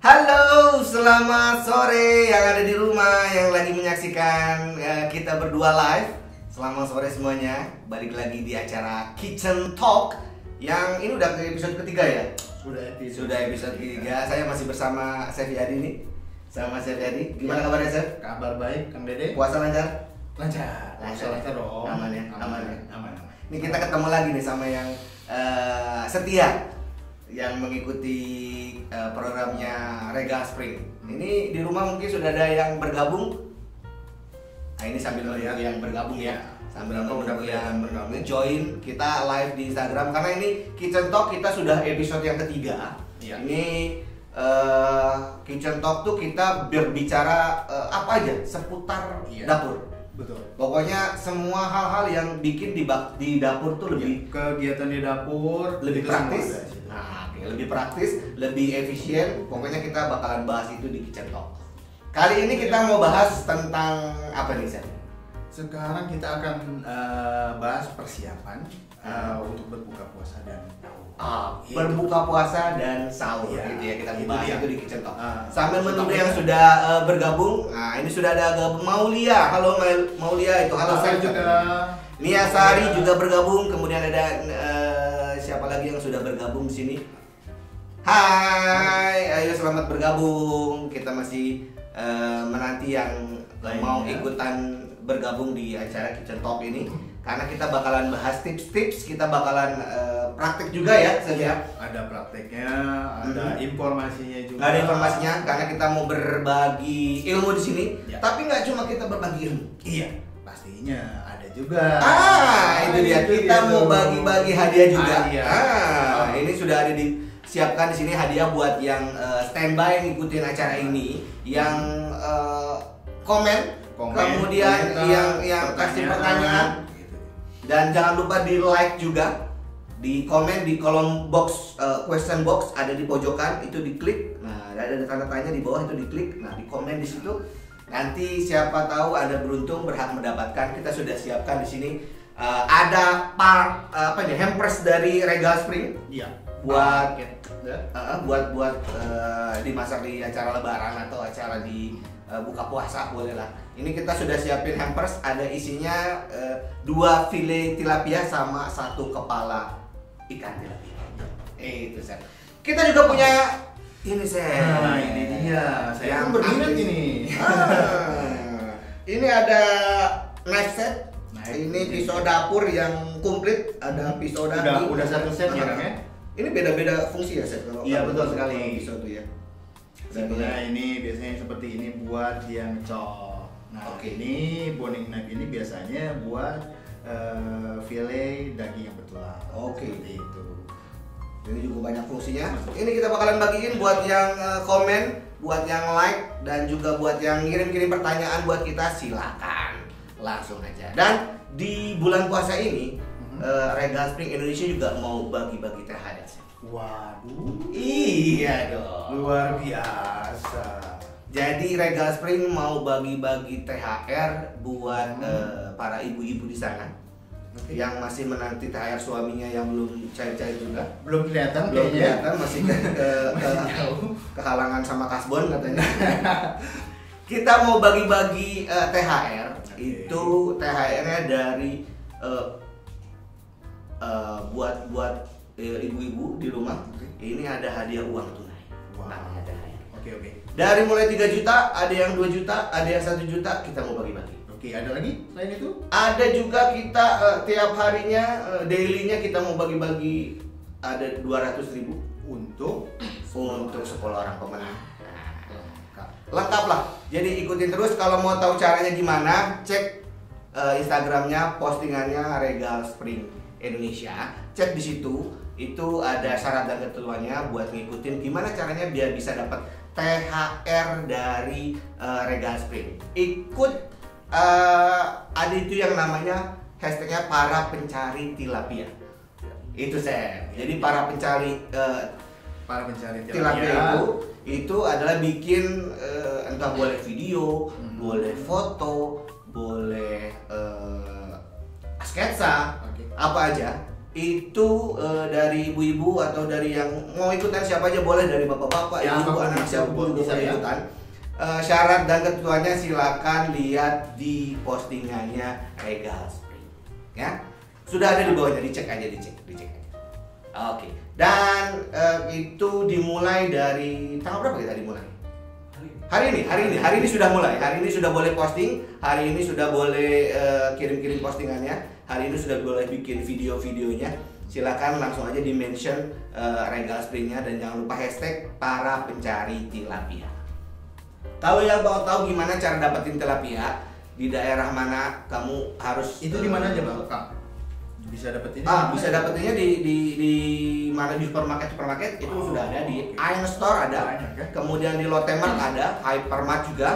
Halo, selamat sore yang ada di rumah yang lagi menyaksikan kita berdua live. Selamat sore semuanya. Balik lagi di acara Kitchen Talk yang ini udah episode ketiga ya. Sudah episode ketiga. Saya masih bersama Chef Yadi nih. Sama Chef Yadi. Gimana kabarnya, Chef? Kabar baik, Kang Dede. Puasa lancar? Lancar. Lancar dong. Aman ya. Aman. Ini kita ketemu lagi nih sama yang setia yang mengikuti programnya Regal Spring. Ini di rumah mungkin sudah ada yang bergabung. Nah, ini sambil melihat yang bergabung ya. Sambil menunggu yang bergabung join kita live di Instagram karena ini Kitchen Talk kita sudah episode yang ketiga. Ya. Ini Kitchen Talk tuh kita berbicara apa aja seputar dapur. Betul. Pokoknya semua hal-hal yang bikin di dapur tuh lebih kegiatan di dapur lebih itu praktis. semua ada. Nah, lebih praktis, lebih efisien. Pokoknya kita bakalan bahas itu di Kitchen Talk. Kali ini kita mau bahas tentang apa nih, Sen? Sekarang kita akan bahas persiapan untuk berbuka puasa dan sahur. Berbuka puasa dan sahur Ya, gitu ya, kita itu bahas dia. itu di Kitchen Talk. Sambil Sambil menunggu yang sudah bergabung. Nah, ini sudah ada Maulia. Halo Maulia, itu halo Saya Sen. juga Nia Sari juga bergabung. Kemudian ada siapa lagi yang sudah bergabung di sini? Hai, ayo selamat bergabung. Kita masih menanti yang mau ikutan bergabung di acara Kitchen Talk ini. Karena kita bakalan bahas tips-tips, kita bakalan praktik juga ya, saja. ada prakteknya, ada informasinya juga. Nggak ada informasinya karena kita mau berbagi ilmu di sini. Ya. Tapi nggak cuma kita berbagi ilmu. Iya, pastinya ada juga. Itu dia. Kita mau bagi-bagi hadiah juga. Hadiah. Ini sudah ada disiapkan di sini hadiah buat yang standby ngikutin acara ini, yang komen, kemudian yang kasih pertanyaan. Gitu. Dan jangan lupa di like juga, di komen di kolom box question box ada di pojokan itu diklik. Nah, ada tanda tanya di bawah itu diklik. Nah, di komen di situ. Nanti siapa tahu Anda beruntung berhak mendapatkan. Kita sudah siapkan di sini ada hampers dari Regal Spring. Iya. Buat buat dimasak di acara lebaran atau acara di buka puasa boleh lah. Ini kita sudah siapin hampers, ada isinya 2 file tilapia sama 1 kepala ikan tilapia. Itu Sen. Kita juga punya ini Sen. Nah, ini dia. Saya pun berminat ini. Ini ada knife set. Knife. Ini pisau dapur yang komplit, ada pisau daging. Udah satu set ya, Kang, ya? Ini beda-beda fungsi ya, Set? Iya, betul kalau sekali. pisau tuh ya. Sebenarnya ini biasanya seperti ini buat yang cok. Nah, Oke. ini boning knife ini biasanya buat file daging yang bertulang. Oke. Seperti itu. Ini juga banyak fungsinya. Ini kita bakalan bagiin buat yang komen, buat yang like, dan juga buat yang ngirim-kirim pertanyaan buat kita, silakan langsung aja. Dan di bulan puasa ini Regal Spring Indonesia juga mau bagi-bagi THR. Waduh, Iya dong. luar biasa. Jadi Regal Spring mau bagi-bagi THR buat para ibu-ibu di sana yang masih menanti THR suaminya yang belum cair-cair juga. Belum kelihatan Belum kayaknya. kelihatan, masih kehalangan sama kasbon katanya. Kita mau bagi-bagi THR. Oke. Itu THR-nya dari buat ibu-ibu di rumah. Ini ada hadiah uang tunai. Wow. Namanya THR. Oke. Dari mulai 3 juta, ada yang 2 juta, ada yang 1 juta, kita mau bagi-bagi. Oke, ada lagi selain itu? Ada juga kita tiap harinya, daily-nya kita mau bagi-bagi ada 200.000 Untuk 10 orang pemenang. lengkap. Lengkap lah. Jadi ikutin terus. Kalau mau tahu caranya gimana, cek Instagramnya, postingannya Regal Spring Indonesia. Cek di situ. Itu ada syarat dan ketentuannya buat ngikutin gimana caranya biar bisa dapat THR dari Regal Spring. Ikut ada itu yang namanya hashtagnya para pencari tilapia. Itu saya. Jadi para pencari Para pencari tilapia itu adalah bikin entah boleh video, boleh foto, boleh sketsa, Oke. apa aja. itu dari ibu-ibu atau dari yang mau ikutan siapa aja boleh, dari bapak-bapak, Ya, ibu, apapun anak siapa pun juga bisa boleh ya. ikutan. Syarat dan ketentuannya silakan lihat di postingannya Regal Spring. Ya, sudah ada di bawahnya, dicek aja. Oke. Dan itu dimulai dari tanggal berapa kita dimulai? Hari ini sudah mulai. Hari ini sudah boleh posting. Hari ini sudah boleh kirim-kirim postingannya. Hari ini sudah boleh bikin video-videonya. Silakan langsung aja di mention Regal Springnya dan jangan lupa hashtag para pencari tilapia. Kalau yang mau tahu gimana cara dapetin tilapia di daerah mana kamu harus Itu di mana aja Bang? Kang? Bisa dapetinnya? Bisa dapetinnya di mana, di supermarket itu sudah ada, di Iron Store ada, Banyak, ya? kemudian di Lotte Mart ada, Hypermart juga,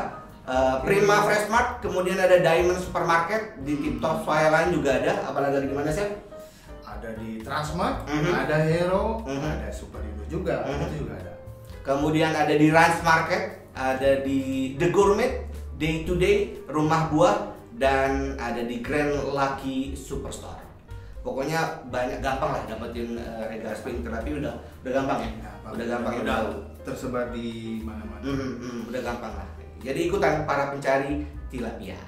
Prima Fresh Mart, kemudian ada Diamond Supermarket, di Tip Top Swalayan juga ada, apalagi di mana sih? Ada di Transmart, Mhm. ada Hero, Mhm. ada Superindo juga, Mhm. itu juga ada. Kemudian ada di Rans Market, ada di The Gourmet, Day to Day, Rumah Buah, dan ada di Grand Lucky Superstore. Pokoknya banyak, gampang lah dapetin Regal Spring Tilapia, udah gampang ya. Udah gampang ya. Udah tersebar di mana-mana. Udah gampang lah. Jadi ikutan para pencari tilapia.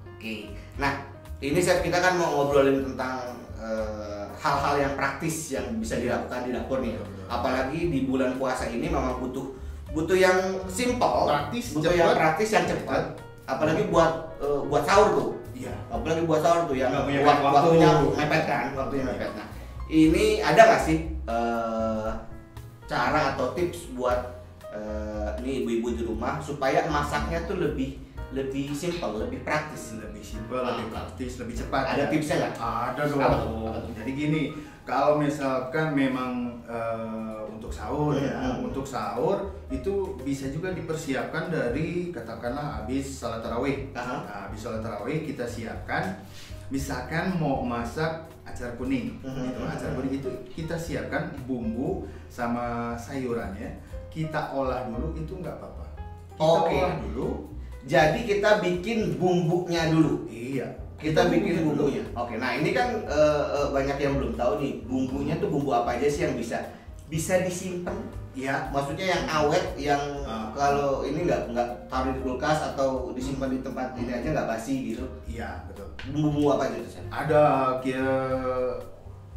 Oke. Nah, ini Chef, kita kan mau ngobrolin tentang hal-hal yang praktis yang bisa dilakukan di dapur nih. Apalagi di bulan puasa ini memang butuh yang simple, Praktis, butuh cepet. yang praktis yang cepat. Apalagi buat sahur tuh. Iya. Apalagi buat sahur tuh yang Nggak punya waktunya waktu. mepet kan, waktunya mepet. Nah, ini ada nggak sih cara atau tips buat nih ibu-ibu di rumah supaya masaknya tuh lebih simple, lebih praktis? Lebih simpel, lebih praktis, lebih cepat. Ada ya? tipsnya nggak? Ada dong. Apa tuh? Apa tuh? Jadi gini, kalau misalkan memang untuk sahur ya, untuk sahur itu bisa juga dipersiapkan dari katakanlah habis salat tarawih. Aha. Nah, habis salat tarawih kita siapkan, misalkan mau masak acar kuning, gitu. Acar kuning itu kita siapkan bumbu sama sayurannya, kita olah dulu, itu nggak apa-apa. Kita Oke. olah dulu. Jadi kita bikin bumbunya dulu. Iya. Kita bikin bumbunya. Oke, nah ini kan banyak yang belum tahu nih, bumbunya tuh bumbu apa aja sih yang bisa disimpan? Iya. Maksudnya yang awet, yang Ah. kalau ini nggak taruh di kulkas atau disimpan di tempat ini aja nggak basi gitu. Iya, betul. Bumbu apa aja tuh, Chef? Ada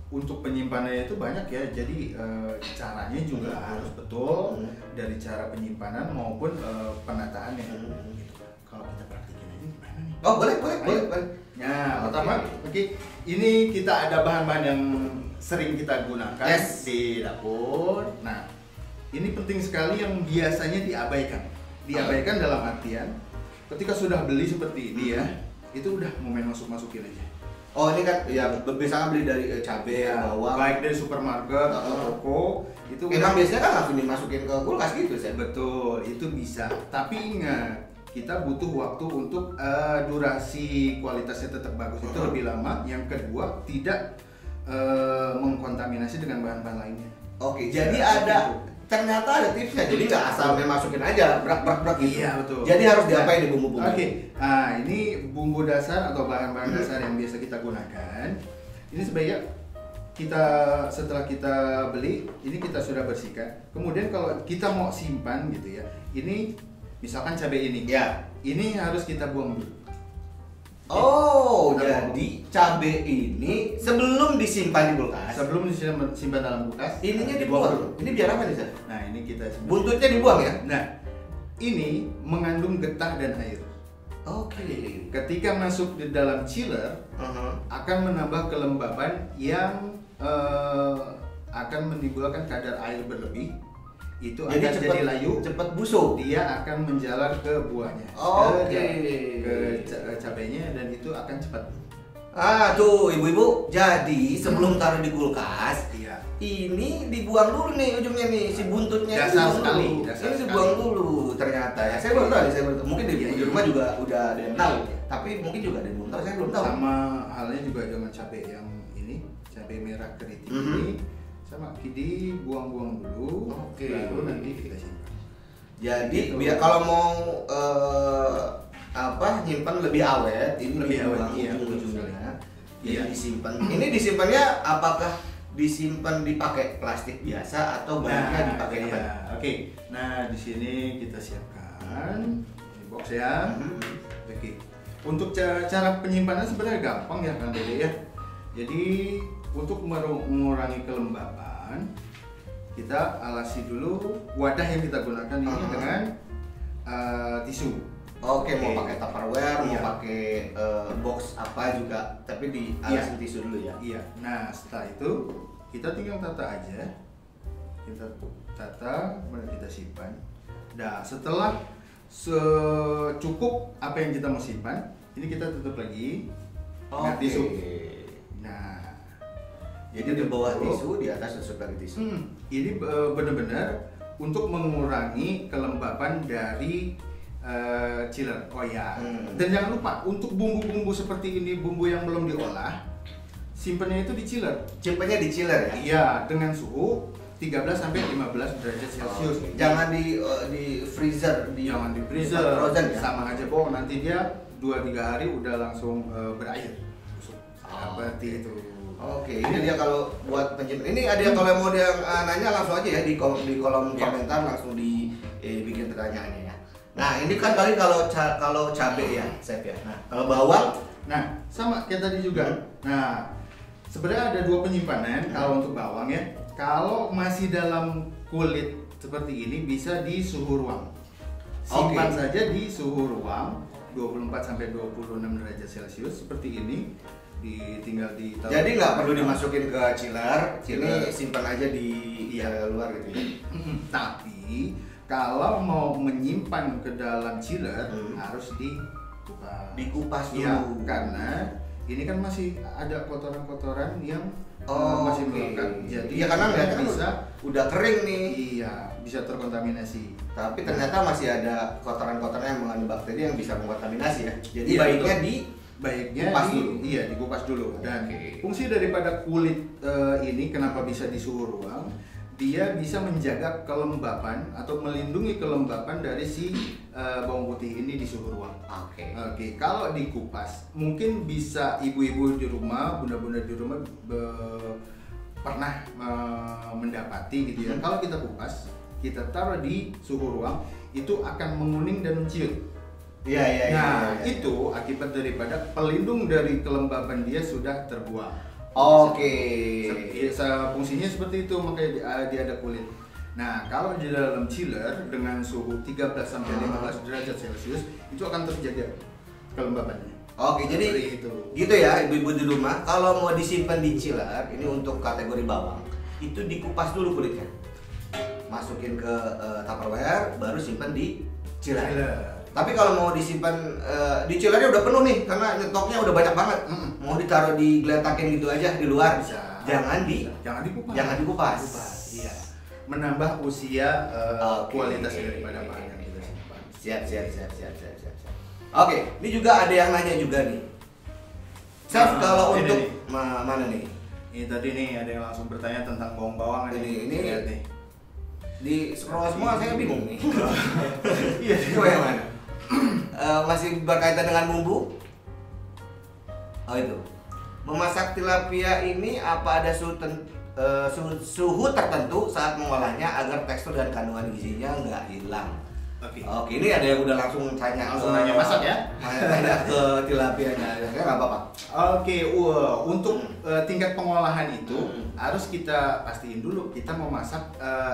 untuk penyimpanannya itu banyak ya. Jadi caranya juga harus betul dari cara penyimpanan maupun penataannya. Gitu. Kalau kita praktikin aja gimana nih? Oh, boleh. Nah, Oke. pertama, ini kita ada bahan-bahan yang sering kita gunakan Yes. di dapur. Nah, ini penting sekali yang biasanya diabaikan. Diabaikan dalam artian ketika sudah beli seperti ini ya, itu udah mau main masukin aja. Oh, ini kan ya biasanya beli dari cabai, bawang. Baik dari supermarket atau toko itu Emang biasanya kan langsung dimasukin ke kulkas gitu, Chef? betul, itu bisa. Tapi ingat, kita butuh waktu untuk durasi kualitasnya tetap bagus itu lebih lama. Yang kedua, tidak mengkontaminasi dengan bahan-bahan lainnya. Oke, jadi Ya, ada gitu. ternyata ada tipsnya. Jadi nggak asal masukin aja brak gitu. Iya, betul. Jadi harus diapain di bumbu-bumbu? Oke, nah ini bumbu dasar atau bahan-bahan dasar yang biasa kita gunakan. Ini sebaiknya kita setelah kita beli, ini kita sudah bersihkan. Kemudian kalau kita mau simpan gitu ya, ini misalkan cabai ini, Ya. ini harus kita buang dulu. Oh, Kita jadi cabai ini sebelum disimpan di kulkas, Sebelum disimpan dalam kulkas, ininya dibuang dibuang. Ini biar apa nih, Chef? Nah ini kita simpan. Buntutnya dibuang ya? Nah ini mengandung getah dan air. Oke. Ketika masuk di dalam chiller, akan menambah kelembaban yang akan menimbulkan kadar air berlebih. Itu Jadi akan cepet jadi layu. cepet busuk. Dia akan menjalar ke buahnya, Oke. ke cabainya, dan itu akan cepat. Ah, tuh ibu-ibu. Jadi sebelum taruh di kulkas, Iya. ini dibuang dulu nih ujungnya nih, si buntutnya Dasar dibuang sekali, dulu. dasar Ini sekali. dibuang dulu ternyata ya. Saya baru tahu, mungkin di Iya, rumah juga udah ada yang tahu, tapi mungkin juga ada yang belum tahu. Saya belum tahu. Sama halnya juga dengan cabai yang ini, cabai merah keriting ini, sama dibuang-buang dulu. Oke. Lalu nanti kita simpan. Jadi Gitu. biar kalau mau nyimpan lebih awet, ini Lebih awet, dibuang iya, ujung-ujungnya. Jadi Iya. disimpan. Ini disimpannya apakah disimpan dipakai plastik biasa atau bahannya dipakai apa? iya. Oke. Nah, di sini kita siapkan ini box ya. Oke. Untuk cara penyimpanan sebenarnya gampang ya Kang Dede ya. Jadi untuk mengurangi kelembapan, kita alasi dulu wadah yang kita gunakan ini dengan tisu. Oke, mau pakai Tupperware, Iya. mau pakai box apa juga, tapi dialasin tisu dulu ya. Iya. Nah, setelah itu kita tinggal tata aja. Kita tata, kemudian kita simpan. Nah, setelah cukup apa yang kita mau simpan, ini kita tutup lagi dengan tisu. Nah, Jadi di bawah tisu, di atas tutup lagi tisu. Ini benar-benar untuk mengurangi kelembapan dari chiller. Oh ya. Dan jangan lupa untuk bumbu-bumbu seperti ini, bumbu yang belum diolah, simpannya itu di chiller. Simpannya di chiller ya? Iya, dengan suhu 13 sampai 15 derajat Celcius. Jangan di freezer, Jangan di freezer, frozen ya? sama aja bohong, nanti dia 2-3 hari udah langsung berair. Seperti itu. Oke, ini dia kalau buat penyimpanan. Ini ada yang kalau mau dia nanya langsung aja ya di kolom komentar, langsung bikin pertanyaannya ya. Nah, ini kan kali kalau cabai ya, chef ya. Nah, kalau bawang, Nah, sama kayak tadi juga. Nah, sebenarnya ada 2 penyimpanan kalau untuk bawang ya. Kalau masih dalam kulit seperti ini bisa di suhu ruang. Simpan saja di suhu ruang 24 sampai 26 derajat Celcius seperti ini. Tinggal ditaruh. jadi nggak perlu dimasukin ke chiller, ini simpan aja di luar gitu ya. Tapi kalau mau menyimpan ke dalam chiller harus Dikupas dulu. Ya, karena ini kan masih ada kotoran-kotoran yang masih melekat. Jadi ya karena dia kan bisa udah kering nih. Iya, bisa terkontaminasi. Tapi ternyata masih ada kotoran-kotoran yang mengandung bakteri yang bisa mengkontaminasi ya. Jadi Iya, baiknya Baiknya dikupas dulu. Iya, dikupas dulu. Dan Oke. fungsi daripada kulit ini kenapa bisa di suhu ruang? Dia bisa menjaga kelembapan atau melindungi kelembapan dari si bawang putih ini di suhu ruang. Oke. Oke, kalau dikupas, mungkin bisa ibu-ibu di rumah, bunda-bunda di rumah pernah mendapati gitu ya. Kalau kita kupas, kita taruh di suhu ruang, itu akan menguning dan menciut. Iya. Nah, itu akibat daripada pelindung dari kelembapan dia sudah terbuang. Oke. Fungsinya seperti itu, makanya dia ada kulit. Nah, kalau di dalam chiller dengan suhu 13 sampai 15 derajat Celcius itu akan terjaga kelembapannya. Oke, jadi Seperti itu. gitu ya ibu-ibu di rumah. Kalau mau disimpan di chiller, ini untuk kategori bawang, itu dikupas dulu kulitnya. Masukin ke Tupperware, baru simpan di chiller. Tapi kalau mau disimpan di chillernya udah penuh nih, karena nyetoknya udah banyak banget. Mau ditaruh digeletakin gitu aja di luar. Bisa. Jangan dikupas. Jangan dikupas. Iya. Menambah usia kualitas daripada bahan yang kita simpan. Siap. Oke, ini juga ada yang nanya juga nih. Chef, kalau ini untuk nih. mana nih? Ini tadi nih ada yang langsung bertanya tentang bawang-bawangan Ini Lihat nih. di scroll semua saya bingung nih. Iya, Itu yang mana? Masih berkaitan dengan bumbu? Oh itu. Memasak tilapia ini apa ada suhu tertentu saat mengolahnya agar tekstur dan kandungan gizinya nggak hilang? Oke, ini ada yang udah langsung nanya masak ya? Tanya ke tilapianya, ya nggak apa-apa. Oke, untuk tingkat pengolahan itu harus kita pastiin dulu kita mau masak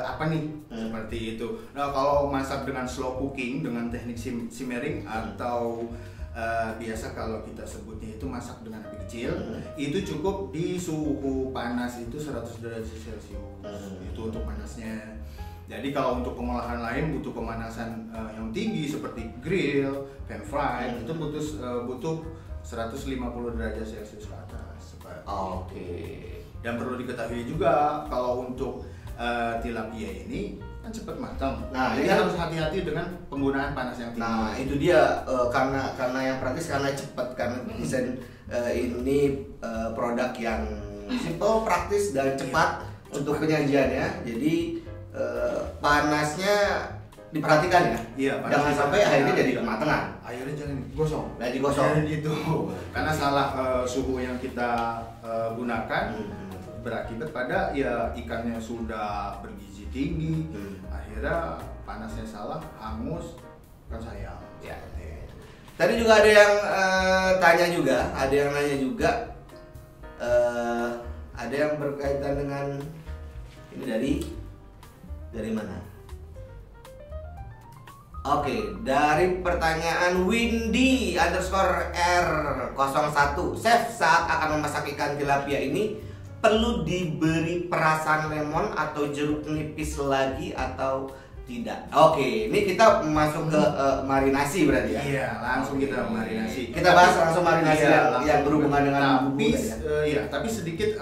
apa nih, seperti itu. Nah, kalau masak dengan slow cooking dengan teknik simmering atau biasa kalau kita sebutnya itu masak dengan api kecil, itu cukup di suhu panas itu 100 derajat Celcius. Itu untuk panasnya. Jadi kalau untuk pengolahan lain butuh pemanasan yang tinggi seperti grill, pan fry, itu butuh 150 derajat Celcius ke atas. Oke. Dan perlu diketahui juga kalau untuk tilapia ini kan cepat matang. Nah, jadi ini harus hati-hati dengan penggunaan panas yang tinggi. Nah, itu dia karena yang praktis, karena cepat, karena desain ini produk yang simple, praktis dan cepat untuk penyajiannya. Jadi panasnya diperhatikan ya. Iya, Jangan sampai akhirnya jadi kematangan. Akhirnya jangan gosong. Jangan digosong. Jangan gitu. Karena salah suhu yang kita gunakan berakibat pada ya ikannya sudah bergizi tinggi. Akhirnya panasnya salah, hangus, kan sayang. Ya. Tadi juga ada yang tanya juga, ada yang nanya juga, ada yang berkaitan dengan ini dari mana? Oke, dari pertanyaan Windy _ R01. Chef, saat akan memasak ikan tilapia ini perlu diberi perasan lemon atau jeruk nipis lagi atau tidak? Oke, ini kita masuk ke marinasi berarti ya? Iya, langsung kita marinasi. Kita bahas langsung marinasi Iya, yang berhubungan dengan bumbu. Tapi sedikit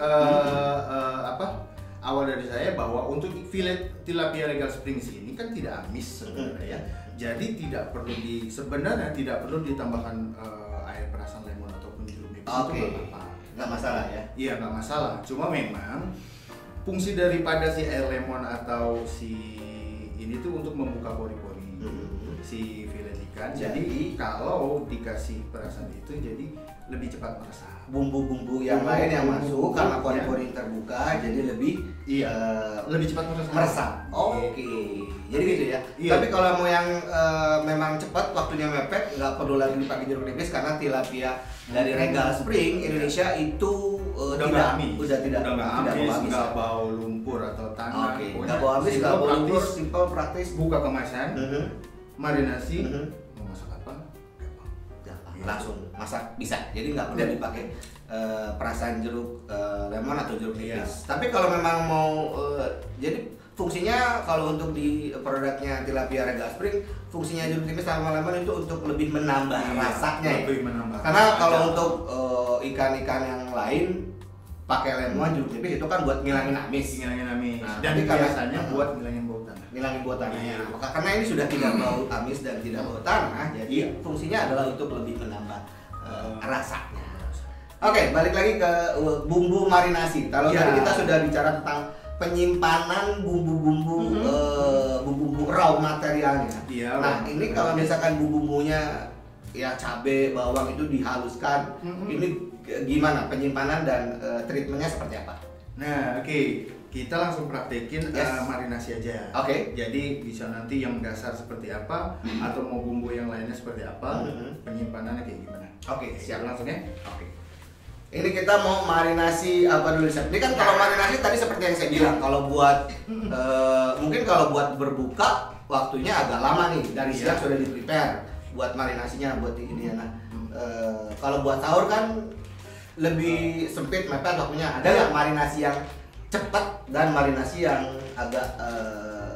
awal dari saya bahwa untuk filet tilapia Regal Springs ini kan tidak amis sebenarnya ya. Jadi sebenarnya tidak perlu ditambahkan air perasan lemon ataupun jeruk nipis. Oke. Itu Nggak masalah ya? Iya, nggak masalah. Cuma memang fungsi daripada si air lemon atau si ini tuh untuk membuka pori-pori si filet ikan. Jadi kalau dikasih perasan itu jadi lebih cepat meresap. Bumbu-bumbu yang lain yang masuk karena pori-pori terbuka jadi lebih lebih cepat meresap. Oke. Jadi gitu ya. Iya. Tapi kalau mau yang memang cepat waktunya mepet, nggak perlu lagi dipakai jeruk nipis karena tilapia dari Regal Spring Indonesia itu nggak bau lumpur atau tanah. Oke. Nggak bau amis, nggak bau lumpur, simple, praktis. Buka kemasan, marinasi, mau masak apa? Gampang. Langsung masak bisa. Jadi nggak perlu dipakai perasan jeruk lemon atau jeruk nipis. Tapi kalau memang mau jadi fungsinya kalau untuk di produknya tilapia Regal Spring, fungsinya jeruk nipis sama lemon itu untuk lebih menambah rasanya. Lebih menambah. Karena kalau untuk ikan-ikan yang lain pakai lemon, jeruk nipis itu kan buat ngilangin amis. Nah, dan tapi biasanya buat ngilangin bau tanah. Ngilangin bau tanahnya. Karena ini sudah tidak bau amis dan tidak bau tanah, jadi fungsinya adalah untuk lebih menambah rasanya. Oke, balik lagi ke bumbu marinasi. Kalau tadi kita sudah bicara tentang penyimpanan bumbu-bumbu bumbu raw materialnya. Nah, ini kalau misalkan bumbu-bumbunya ya cabai, bawang itu dihaluskan, ini gimana penyimpanan dan treatmentnya seperti apa? Nah, kita langsung praktekin marinasi aja. Jadi bisa nanti yang dasar seperti apa atau mau bumbu yang lainnya seperti apa, penyimpanannya kayak gimana? Siap langsung ya. Ini kita mau marinasi apa dulu, Chef? Ini kan kalau marinasi tadi seperti yang saya bilang, kalau buat mungkin kalau buat berbuka waktunya agak lama nih, dari siang sudah di prepare buat marinasinya, buat ini ya. Nah, kalau buat sahur kan lebih sempit mepet waktunya. Ada nggak marinasi yang cepat dan marinasi yang agak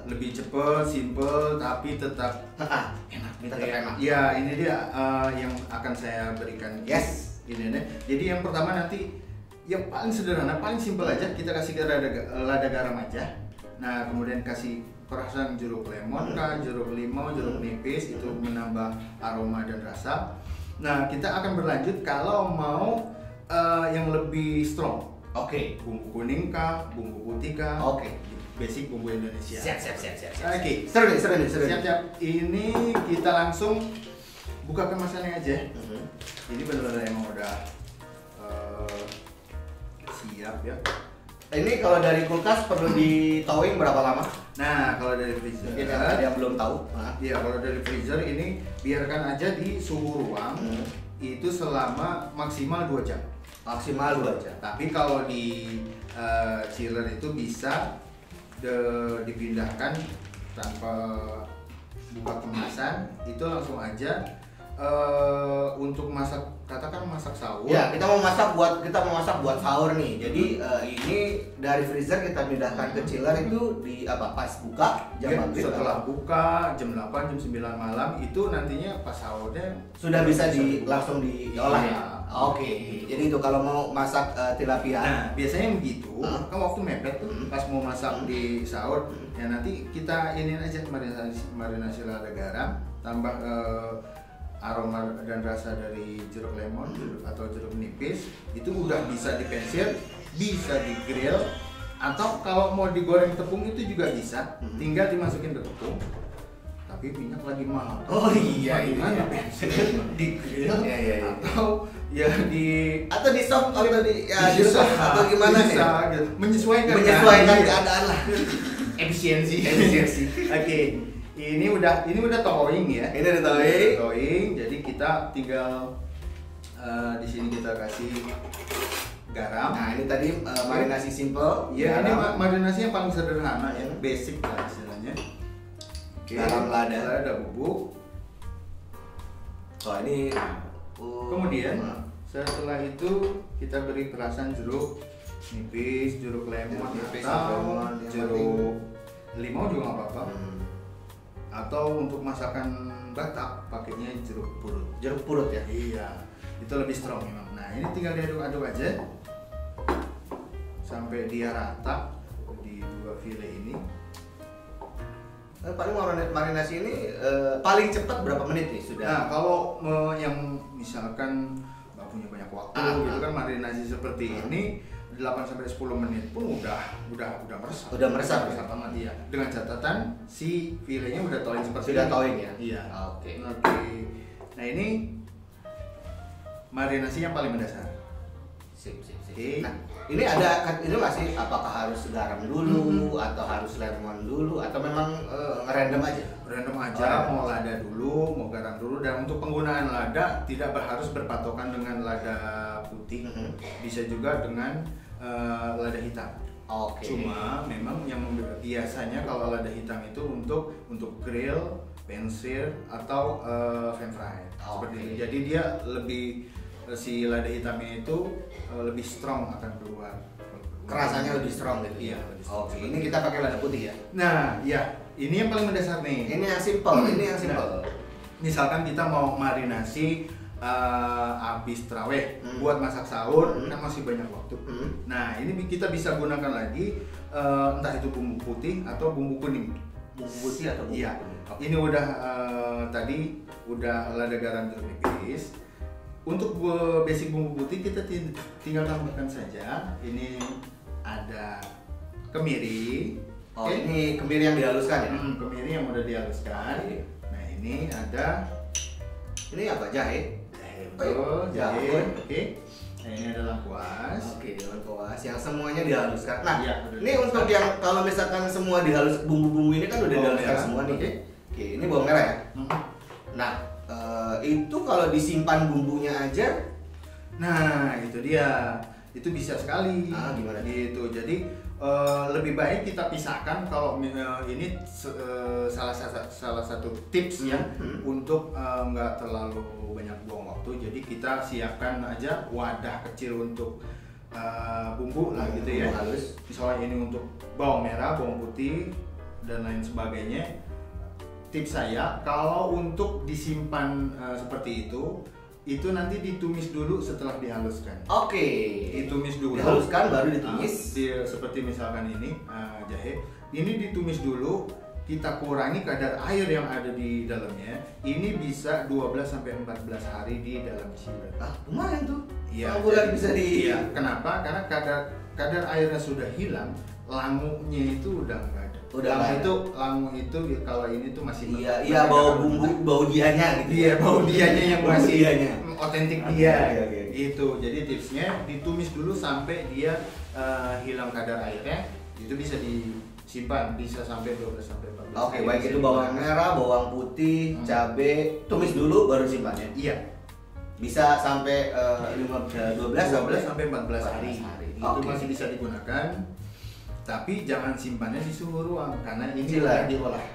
lebih cepat, simple tapi tetap enak? Enak. Ya, ini dia yang akan saya berikan. Ini nih. Jadi yang pertama nanti yang paling sederhana, paling simpel aja, kita kasih lada garam aja. Nah, kemudian kasih perasan jeruk lemon jeruk limau, jeruk nipis, itu menambah aroma dan rasa. Nah, kita akan berlanjut kalau mau yang lebih strong. Bumbu kuning kah, bumbu putih kah? Basic bumbu Indonesia. Siap. Seru nih. Siap. Ini kita langsung buka kemasannya aja. Ini benar-benar emang udah siap ya. Ini kalau dari kulkas perlu di towing berapa lama? Nah, kalau dari freezer, ada yang belum tahu. Iya, kalau dari freezer ini biarkan aja di suhu ruang itu selama maksimal 2 jam. Maksimal 2 jam. Tapi kalau di chiller itu bisa dipindahkan tanpa buka kemasan, itu langsung aja. Untuk masak, katakan masak sahur. Ya, kita mau masak buat sahur nih. Jadi ini dari freezer kita pindahkan ke chiller itu di pas buka jam maghrib. Setelah buka jam 8 jam 9 malam itu nantinya pas sahurnya sudah bisa langsung diolah ya. Jadi itu kalau mau masak tilapia. Nah, biasanya begitu. Kan waktu mepet tuh pas mau masak di sahur, ya nanti kita ini aja marinasi lada garam, tambah aroma dan rasa dari jeruk lemon atau jeruk nipis, itu udah bisa dipensir, bisa digrill, atau kalau mau digoreng tepung itu juga bisa, tinggal dimasukin ke tepung, tapi minyak lagi mahal. Oh iya, Gimana iya. bensin di grill Iya, iya, iya. atau ya Atau di soft atau di ya di bisa, soft atau gimana nih? bisa, gitu. Menyesuaikan Menyesuaikan kan? keadaan lah. Efisiensi. Efisiensi. Oke. Ini udah towing ya. Ini udah towing. Towing. Jadi kita tinggal di sini kita kasih garam. Nah, ini tadi marinasi simple. Ya, ini garam, marinasi yang paling sederhana ya, basic lah istilahnya. Oke. garam lada. Lada bubuk. Oh, ini Kemudian setelah itu kita beri perasan jeruk nipis, jeruk lemon, Jeruk nipis, atau lemon, yang jeruk limau juga nggak apa-apa. Hmm. Atau untuk masakan Batak pakainya jeruk purut. Jeruk purut ya. Iya, itu lebih strong memang. Nah, ini tinggal diaduk-aduk aja sampai dia rata di dua file ini. Paling marinasi ini paling cepat berapa menit nih sudah? Nah, kalau yang misalkan nggak punya banyak waktu gitu kan, marinasi seperti ini 8 sampai 10 menit pun udah meresap. Udah meresap ya? Meresap banget iya. Dengan catatan si filenya udah towing seperti Sudah ini. towing ya? Iya. Oke. Nah, ini marinasi yang paling mendasar. Sip. Oke. Nah, ini ada itu nggak sih? Apakah harus garam dulu atau harus lemon dulu atau memang ngerandom aja? Random aja, mau lada dulu, mau garam dulu. Dan untuk penggunaan lada tidak harus berpatokan dengan lada putih, bisa juga dengan lada hitam. Oke. Cuma memang yang biasanya kalau lada hitam itu untuk grill, pensil atau pan fry seperti itu. Jadi dia lebih si lada hitamnya itu lebih strong akan keluar. Kerasanya lebih strong gitu. Iya, lebih strong. Oke. Ini kita pakai lada putih ya. Nah, ya ini yang paling mendasar nih. Ini yang simple. Ini yang simple. Misalkan kita mau marinasi habis terawih buat masak sahur, kan masih banyak waktu. Nah, ini kita bisa gunakan lagi entah itu bumbu putih atau bumbu kuning. Bumbu putih atau bumbu Iya. kuning? Ini udah tadi udah lada garam jeruk nipis. Untuk basic bumbu putih kita tinggal tambahkan saja. Ini ada kemiri. Oh, ini kemiri yang dihaluskan ya? Kemiri yang udah dihaluskan. Nah, ini ada Ini apa? Jahe? betul, jahe. jahe. Oke. Nah, ini ada lengkuas. Oke, lengkuas yang semuanya dihaluskan. Nah, Iya, udah ini untuk yang kalau misalkan semua dihalus bumbu-bumbu ini kan udah Bawang dihaluskan merah. semua nih. Oke. Oke, ini bawang merah ya. Hmm. Nah, itu kalau disimpan bumbunya aja, Nah, itu dia. Itu bisa sekali. Gimana? Gitu. Jadi lebih baik kita pisahkan kalau ini salah satu tips ya untuk nggak terlalu banyak buang waktu. Jadi kita siapkan aja wadah kecil untuk bumbu lah gitu ya. Bumbu halus. Misalnya ini untuk bawang merah, bawang putih dan lain sebagainya. Tips saya kalau untuk disimpan seperti itu nanti ditumis dulu setelah dihaluskan. oke. Ditumis dulu. Dihaluskan baru ditumis. Seperti misalkan ini jahe. Ini ditumis dulu, kita kurangi kadar air yang ada di dalamnya. Ini bisa 12 sampai 14 hari di dalam chiller. Lumayan tuh. Iya. Bulan bisa di. Iya. Kenapa? Karena kadar airnya sudah hilang, langunya itu udah nggak ada. Langu itu kalau ini tuh masih Iya, bau bumbu, bau dianya gitu. Iya, bau dianya yang Bau masih dianya. otentik Oke, dia. oke. Itu. Jadi tipsnya ditumis dulu sampai dia hilang kadar airnya. Itu bisa disimpan bisa sampai 12 sampai 14. Oke, baik itu bawang merah, bawang putih, cabe, tumis dulu baru simpan ya. Iya. Bisa sampai 12 sampai 14 hari. Itu Oke. masih bisa digunakan. Tapi jangan simpannya di suhu ruang karena ini Chiller. udah diolah.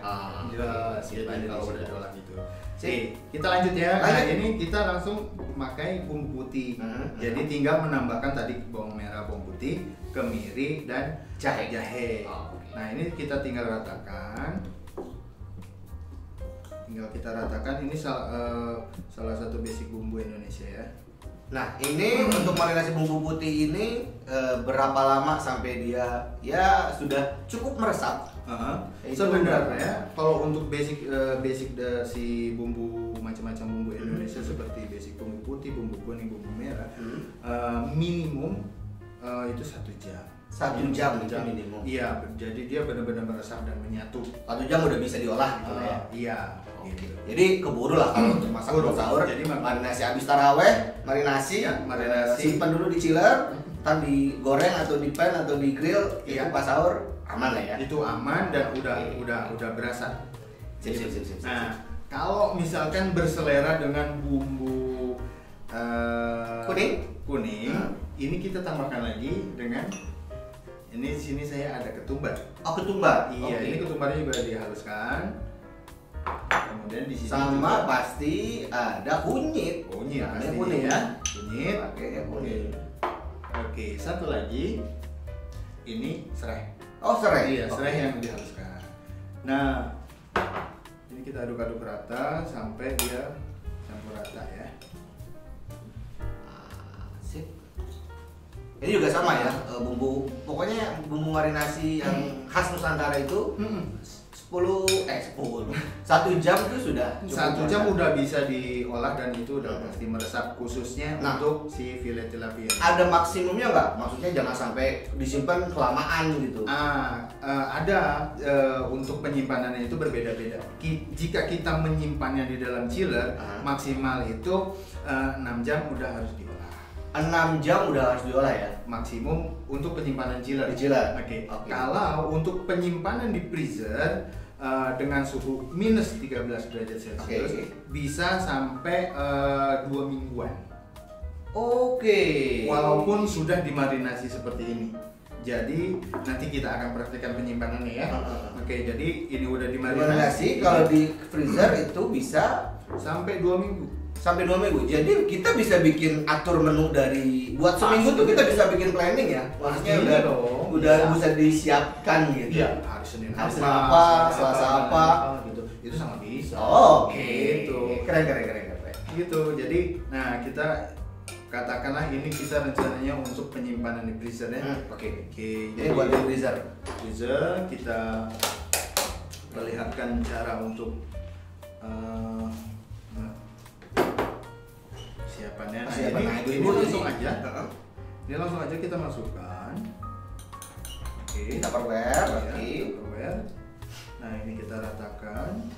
Jelas, Jadi simpan di kalau situ. udah diolah gitu. Sip. Oke, kita lanjut ya. Nah, Lanjut. ini kita langsung memakai bumbu putih. Jadi tinggal menambahkan tadi bawang merah, bawang putih, kemiri dan jahe. Oke. Nah, ini kita tinggal ratakan. Ini salah satu basic bumbu Indonesia ya. Nah, ini untuk marinasi bumbu putih ini berapa lama sampai dia ya sudah cukup meresap? Itu Sebenarnya kalau untuk basic si bumbu macam-macam bumbu Indonesia seperti basic bumbu putih, bumbu kuning, bumbu merah, minimum itu 1 jam. 1 jam itu minimum. Iya, jadi dia benar-benar meresap dan menyatu. 1 jam udah bisa diolah gitu ya. Iya. Oke. Gitu. Jadi keburu lah kalau untuk masak buat sahur. Jadi marinasi habis taraweh, marinasi, ya, marinasi. simpan dulu di chiller, ntar digoreng atau di pan atau di grill, itu pas sahur aman lah ya. Itu aman dan udah berasa. Sip. Nah, kalau misalkan berselera dengan bumbu kuning, ini kita tambahkan lagi dengan ini di sini saya ada ketumbar. Oh, ketumbar. Iya, ini ketumbarnya juga dihaluskan. Kemudian di sini sama juga pasti ada kunyit. kunyit, Ada pasti kunyit ya. Kunyit. Pakainya kunyit. Oke, satu lagi. Ini serai. Oh, serai. Iya, serai yang dihaluskan. Nah, ini kita aduk-aduk rata sampai dia campur rata ya. Sip. Ini juga sama ya, bumbu. Pokoknya bumbu marinasi yang khas Nusantara itu 1 jam itu sudah cukup. 1 jam udah bisa diolah dan itu udah pasti meresap khususnya untuk si filet tilapia. Ada maksimumnya nggak? Maksudnya jangan sampai disimpan kelamaan gitu. Ada untuk penyimpanannya itu berbeda-beda. Jika kita menyimpannya di dalam chiller, maksimal itu 6 jam udah harus diolah. 6 jam udah harus diolah ya? Maksimum untuk penyimpanan chiller. Di chiller. Oke. Kalau untuk penyimpanan di freezer dengan suhu minus 13 derajat Celcius bisa sampai 2 mingguan. Oke. Walaupun sudah dimarinasi seperti ini. Jadi nanti kita akan praktekkan penyimpanannya ya. Oke, jadi ini udah dimarinasi. Kalau di freezer itu bisa sampai 2 minggu. Sampai 2 minggu. Jadi kita bisa bikin atur menu dari buat seminggu tuh kita bisa bikin planning ya. Maksudnya udah bisa disiapkan gitu. Iya, hari Senin apa, Selasa apa gitu. Itu sangat bisa. Gitu. Keren. Gitu. Jadi, nah kita katakanlah ini kita rencananya untuk penyimpanan di freezernya. Oke. Jadi Jadi buat di freezer. Freezer kita perlihatkan cara untuk siapannya. Ini langsung aja. Ini langsung aja kita masukkan. Oke. Kita Tupperware. Tupperware. Nah, ini kita ratakan.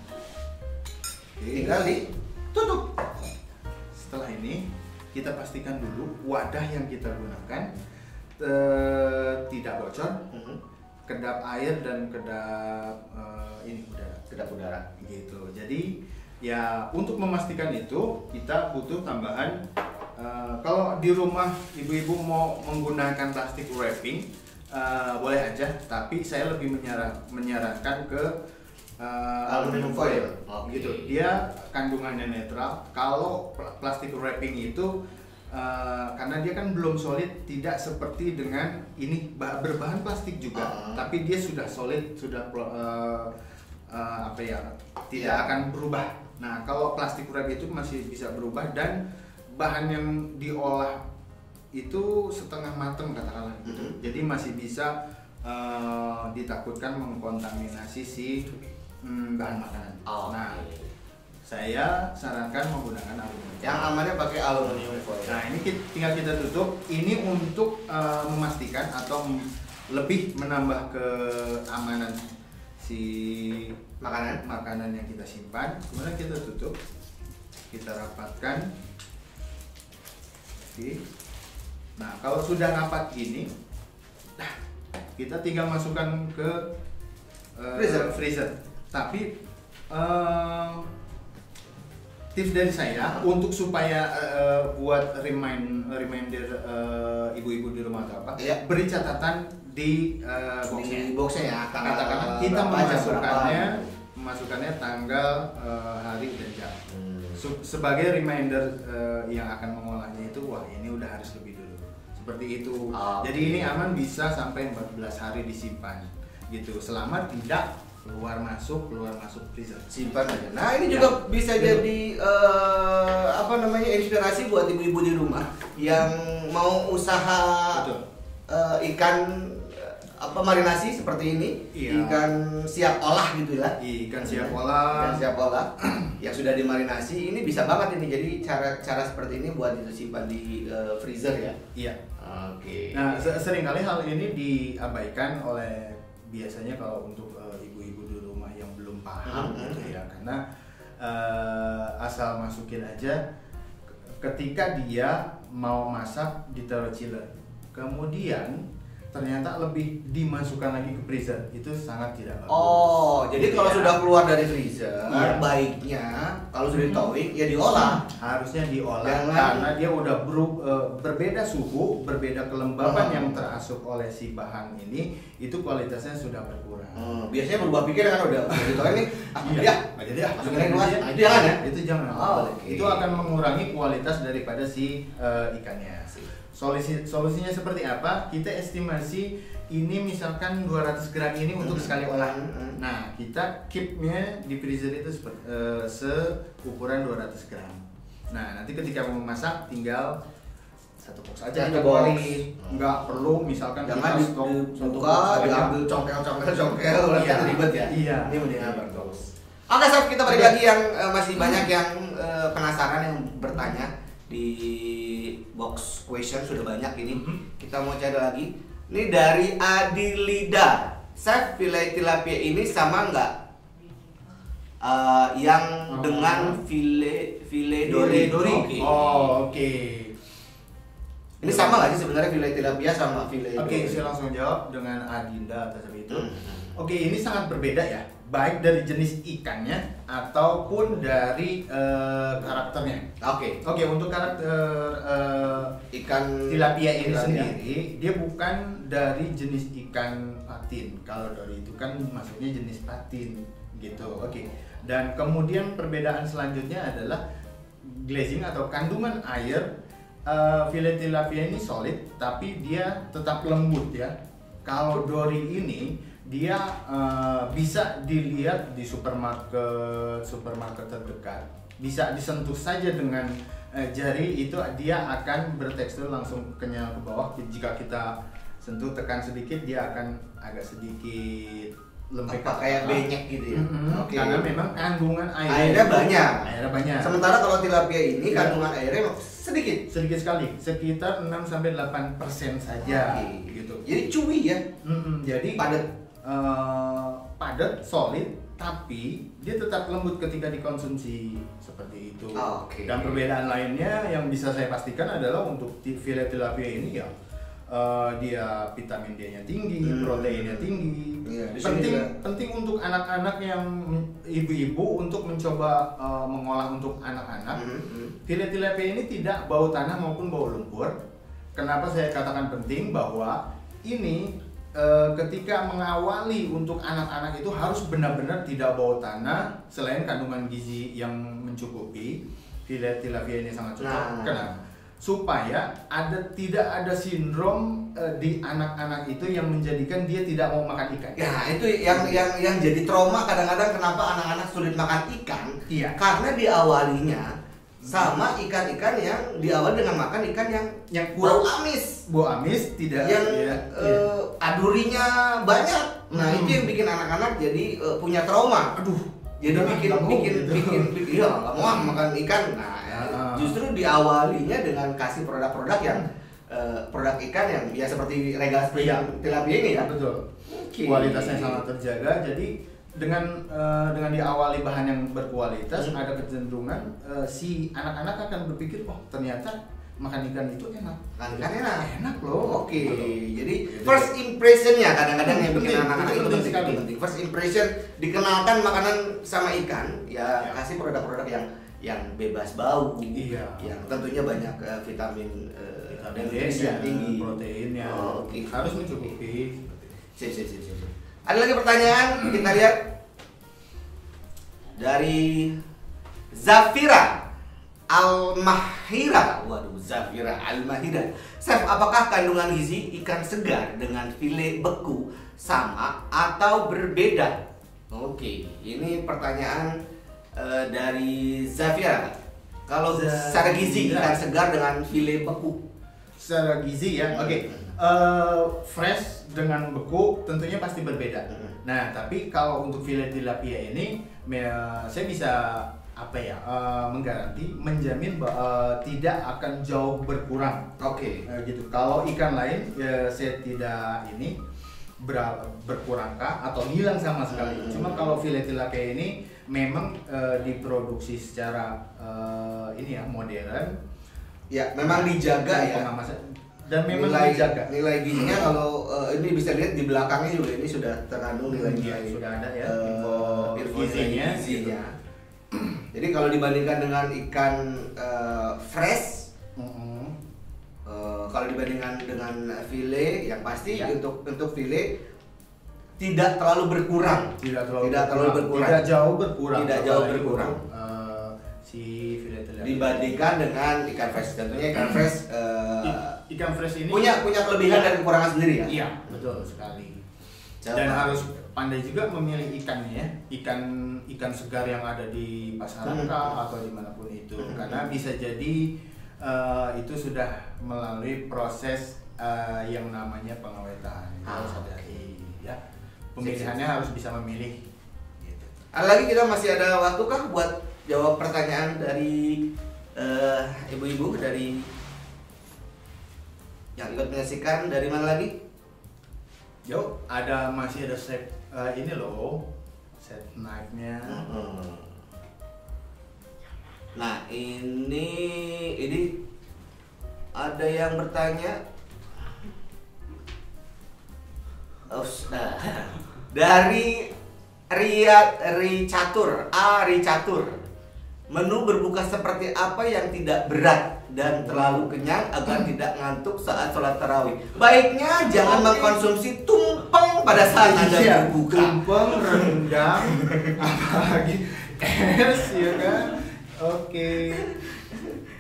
Oke. Tinggal ditutup. Setelah ini kita pastikan dulu wadah yang kita gunakan tidak bocor, kedap air dan kedap udara gitu. Jadi ya untuk memastikan itu kita butuh tambahan kalau di rumah ibu-ibu mau menggunakan plastik wrapping boleh aja, tapi saya lebih menyarankan ke aluminium foil. Gitu. Dia kandungannya netral. Kalau plastik wrapping itu karena dia kan belum solid, tidak seperti dengan ini berbahan plastik juga, tapi dia sudah solid, sudah tidak akan berubah. Nah, kalau plastik wrap itu masih bisa berubah dan bahan yang diolah itu setengah matang katakanlah gitu. Jadi masih bisa ditakutkan mengkontaminasi si bahan makanan. Nah, saya sarankan menggunakan aluminium. Yang amannya pakai aluminium foil. Nah, ini tinggal kita tutup. Ini untuk memastikan atau lebih menambah keamanan si makanan yang kita simpan. Kemudian kita tutup, kita rapatkan. Oke. Nah, kalau sudah rapat gini, kita tinggal masukkan ke freezer. Tapi tips dari saya untuk supaya buat reminder ibu-ibu di rumah atau apa, beri catatan di boxnya ya. Katakanlah kita memasukkannya tanggal, hari dan jam. Sebagai reminder yang akan mengolahnya itu, wah ini udah harus lebih dulu. Seperti itu. Jadi ini aman bisa sampai 14 hari disimpan gitu. Selama tidak keluar masuk freezer. Simpan aja. Nah, ini juga bisa jadi inspirasi buat ibu-ibu di rumah yang mau usaha ikan marinasi seperti ini. Ikan siap olah gitu ya. Ikan siap olah. yang sudah dimarinasi ini bisa banget ini. Jadi cara seperti ini buat disimpan di freezer ya. Iya. Oke. Nah, seringkali hal ini diabaikan oleh biasanya kalau untuk ibu-ibu di rumah yang belum paham gitu ya, karena asal masukin aja ketika dia mau masak ditaruh chiller, kemudian ternyata lebih dimasukkan lagi ke freezer, itu sangat tidak bagus. Oh, jadi kalau Ya. sudah keluar dari freezer, Iya. baiknya kalau sudah ditowing ya diolah. Harusnya diolah Jangan- karena dia udah berbeda suhu, berbeda kelembaban yang terasup oleh si bahan ini, itu kualitasnya sudah berkurang. Biasanya berubah pikir kan udah ditowing nih, Iya, nggak jadi masukin lagi keluar. Nah, itu jangan ya. Itu jangan. Oh, oke. Itu akan mengurangi kualitas daripada si ikannya. Solusinya seperti apa? Kita estimasi ini misalkan 200 gram ini untuk sekali olah. Nah, kita keepnya di freezer itu seukuran 200 gram. Nah, nanti ketika mau masak tinggal satu box aja Satu kita box. keluarin. Nggak perlu misalkan Jangan kita stok satu dibuka, box aja. diambil congkel, Iya. ribet ya. Iya. Ini mendingan Iya, satu betul. box. Oke, Sob, kita balik lagi yang masih banyak yang penasaran yang bertanya di box question sudah banyak ini. Kita mau cari lagi. Ini dari Adilida. Chef, filet tilapia ini sama nggak yang dengan filet dori? Oke. Oh, oke. Ini sama nggak sih sebenarnya filet tilapia sama filet Oke, dori? saya langsung jawab dengan Adinda atas itu. Oke, ini sangat berbeda ya, baik dari jenis ikannya ataupun dari karakternya. Oke. Oke, untuk karakter Ikan tilapia ini tilapia. sendiri, dia bukan dari jenis ikan patin. Kalau dari itu kan maksudnya jenis patin gitu. Oke. Dan kemudian perbedaan selanjutnya adalah glazing atau kandungan air. Filet tilapia ini solid, tapi dia tetap lembut ya. Kalau dori ini dia bisa dilihat di supermarket terdekat, bisa disentuh saja dengan jari, itu dia akan bertekstur langsung kenyal ke bawah. Jika kita sentuh, tekan sedikit, dia akan agak sedikit lembek Apa kayak benyek gitu ya? Oke. Karena memang kandungan Airnya banyak. Airnya banyak. Sementara kalau tilapia ini Iya. kandungan airnya sedikit. Sedikit sekali, sekitar 6-8% saja Oke. gitu. Jadi cuy ya. Jadi Padat. padat, solid, tapi dia tetap lembut ketika dikonsumsi seperti itu. Oke. Dan perbedaan lainnya yang bisa saya pastikan adalah untuk filet tilapia ini ya dia vitamin D-nya tinggi, proteinnya tinggi. Iya, di sini juga. Penting untuk anak-anak yang ibu-ibu untuk mencoba mengolah untuk anak-anak. Filet tilapia ini tidak bau tanah maupun bau lumpur. Kenapa saya katakan penting? Bahwa ini ketika mengawali untuk anak-anak itu harus benar-benar tidak bau tanah, selain kandungan gizi yang mencukupi. Filet tilapia ini sangat cocok. Nah. Kenapa? Supaya tidak ada sindrom di anak-anak itu yang menjadikan dia tidak mau makan ikan. Ya, itu yang jadi trauma kadang-kadang kenapa anak-anak sulit makan ikan. Iya. Karena diawalinya sama ikan-ikan yang diawali dengan makan ikan yang bau amis. Bau amis tidak Yang ya, adurinya banyak. Nah, itu yang bikin anak-anak jadi punya trauma. aduh, Jadi udah bikin nggak mau gitu. iya nggak mau makan ikan. Nah, justru diawalinya dengan kasih produk-produk yang produk ikan yang ya seperti Regal Spring Iya. tilapia ini ya. Betul. Oke. Kualitasnya sangat terjaga. Jadi dengan diawali bahan yang berkualitas, ada kecenderungan si anak-anak akan berpikir, oh ternyata makan ikan itu enak. Kan enak. Enak loh. Oke, Gitu. jadi first impressionnya kadang-kadang yang bikin Penting, anak-anak itu itu penting sekali. penting. First impression dikenalkan makanan sama ikan, ya Ya. kasih produk-produk yang bebas bau, Iya. yang tentunya banyak vitamin dan Vitamin nutrisi yang D-nya, tinggi, proteinnya, Oh, oke. harus mencukupi. Sip. Ada lagi pertanyaan kita lihat dari Zafira Al-Mahira. Waduh, Zafira Al-Mahira. Chef, apakah kandungan gizi ikan segar dengan filet beku sama atau berbeda? Oke, ini pertanyaan dari Zafira. Kalau secara gizi ikan segar dengan filet beku. Secara gizi ya, oke. Fresh dengan beku tentunya pasti berbeda. Nah, tapi kalau untuk filet tilapia ini, saya bisa menggaranti, menjamin tidak akan jauh berkurang. Oke. Gitu. Kalau ikan lain saya tidak berkurangkah atau hilang sama sekali. Cuma kalau filet tilapia ini memang diproduksi secara modern. Ya, memang dijaga ya. Dan memang dijaga. Nilai gizinya kalau ini bisa lihat di belakangnya juga ini sudah terkandung nilai-nilai. Sudah ada ya info gizinya. Jadi kalau dibandingkan dengan ikan fresh, kalau dibandingkan dengan file, yang pasti untuk file tidak terlalu berkurang. Tidak jauh berkurang. Si file tilapia dibandingkan dengan ikan fresh. Tentunya ikan fresh ikan fresh ini punya kelebihan dan kekurangan sendiri ya. Iya, betul sekali. Dan harus pandai juga memilih ikannya ya. Ikan segar yang ada di pasaran atau dimanapun itu, karena bisa jadi itu sudah melalui proses yang namanya pengawetan. Harus hati-hati ya. Pemilihannya harus bisa memilih. Gitu. Lagi kita masih ada waktu kah buat jawab pertanyaan dari ibu-ibu dari yang ikut menyaksikan dari mana lagi? Masih ada set set knife-nya. Nah, ini ada yang bertanya dari Ricatur. Menu berbuka seperti apa yang tidak berat dan terlalu kenyang agar tidak ngantuk saat sholat tarawih? Baiknya jangan mengkonsumsi tumpeng pada saat Anda berbuka. Tumpeng, rendang, apalagi es, ya kan? Oke.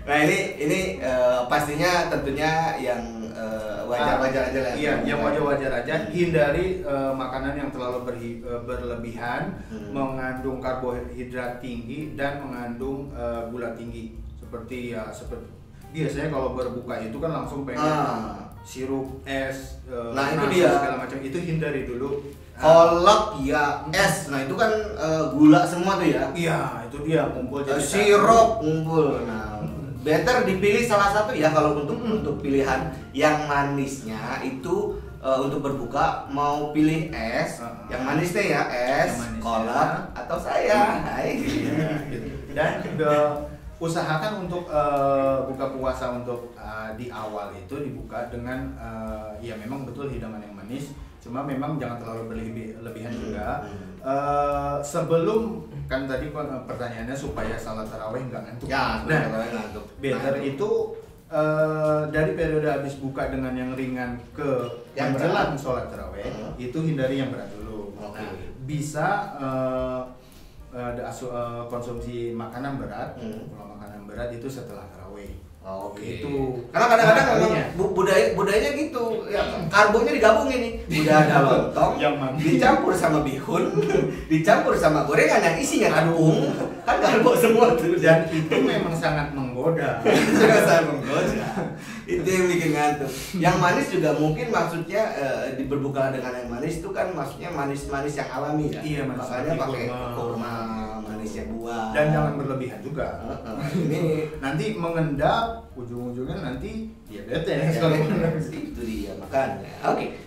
Nah ini pastinya tentunya yang wajar-wajar aja lah. Iya, yang wajar-wajar aja. Hindari makanan yang terlalu berlebihan, mengandung karbohidrat tinggi dan mengandung gula tinggi. Seperti biasanya kalau berbuka itu kan langsung pengen sirup, es, itu dia segala macam. Itu hindari dulu. Kolak ya, es. Nah itu kan gula semua tuh ya. Iya, itu dia kumpul jadi sirup kumpul. Nah, better dipilih salah satu ya kalau untuk pilihan yang manisnya itu untuk berbuka mau pilih es, yang manisnya ya es, kolak atau saya. Dan usahakan untuk buka puasa untuk di awal itu dibuka dengan ya memang betul hidangan yang manis, cuma memang jangan terlalu berlebihan juga. Sebelum kan tadi pertanyaannya supaya salat tarawih nggak ngantuk. Ya, ngantuk. Better itu dari periode habis buka dengan yang ringan ke yang menjelang sholat tarawih itu hindari yang berat dulu. Nah, bisa konsumsi makanan berat. Kalau makanan berat itu setelah tarawih. Itu karena kadang-kadang budayanya gitu ya, karbonya digabungin nih, udah ada lontong dicampur sama bihun dicampur sama gorengan yang isinya tepung, kan karbo semua tuh, dan itu memang sangat menggoda. Itu yang bikin ngantuk. Yang manis juga mungkin maksudnya berbuka dengan yang manis itu kan maksudnya manis-manis yang alami ya. Iya, makanya pakai kurma, manisnya buah. Dan jangan berlebihan juga. Ini nanti mengendap, ujung-ujungnya nanti diabetes. Itu dia makanya. Oke.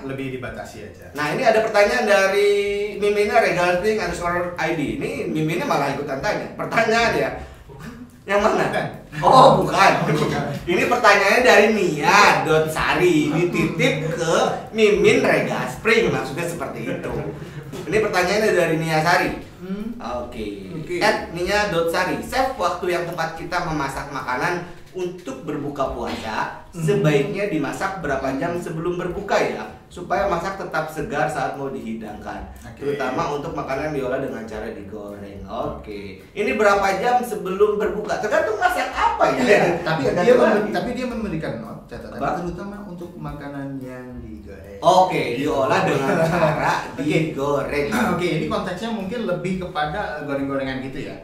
Lebih dibatasi aja. Nah ini ada pertanyaan dari Mimina Regalting _ID. Ini Mimina malah ikutan tanya. Pertanyaan ya. Yang mana? Bukan. Oh bukan. Ini pertanyaannya dari Nia.Sari dititip ke Mimin Rega Spring, maksudnya seperti itu. Ini pertanyaannya dari Nia Sari. Oke. Nia.Sari, chef, waktu yang tepat kita memasak makanan untuk berbuka puasa sebaiknya dimasak berapa jam sebelum berbuka ya, supaya masak tetap segar saat mau dihidangkan. Terutama untuk makanan diolah dengan cara digoreng. Ini berapa jam sebelum berbuka? Tergantung masak apa ya. Tapi dia memberikan catatan terutama untuk makanan yang digoreng. Diolah dengan cara digoreng. Ini konteksnya mungkin lebih kepada goreng-gorengan gitu ya.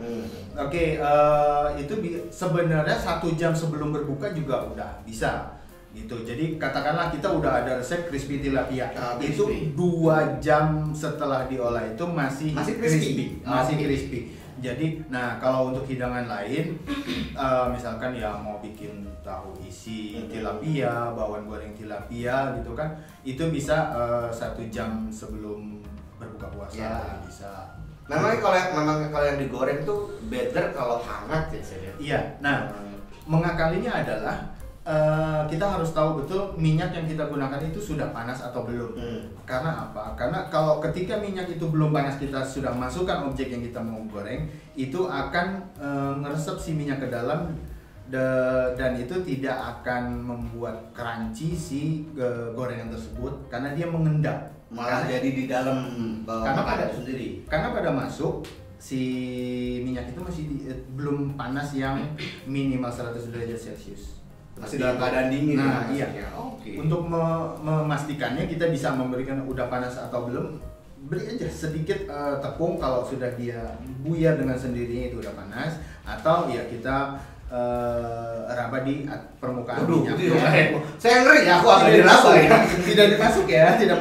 Itu sebenarnya 1 jam sebelum berbuka juga udah bisa gitu. Jadi katakanlah kita udah ada resep crispy tilapia, itu 2 jam setelah diolah itu masih crispy. Jadi, nah kalau untuk hidangan lain, misalkan ya mau bikin tahu isi tilapia, bawang goreng tilapia gitu kan, itu bisa 1 jam sebelum berbuka puasa Ya. bisa. Memang kalau yang digoreng tuh better kalau hangat ya saya lihat. Iya. Nah, mengakalinya adalah kita harus tahu betul minyak yang kita gunakan itu sudah panas atau belum. Karena apa? Karena kalau ketika minyak itu belum panas, kita sudah masukkan objek yang kita mau goreng, itu akan ngeresep si minyak ke dalam dan itu tidak akan membuat crunchy si gorengan tersebut karena dia mengendap. Malah jadi di dalam Karena pada sendiri. Karena pada masuk si minyak itu masih belum panas yang minimal 100 derajat Celcius. Masih dalam keadaan dingin. Nah, ya, iya. Oke. Untuk memastikannya kita bisa memberikan udah panas atau belum, beri aja sedikit tepung kalau sudah dia buyar dengan sendirinya itu udah panas, atau ya kita raba di permukaan minyak. Saya ngeri ya, aku agak diraba ya. Tidak dimasuk ya, tidak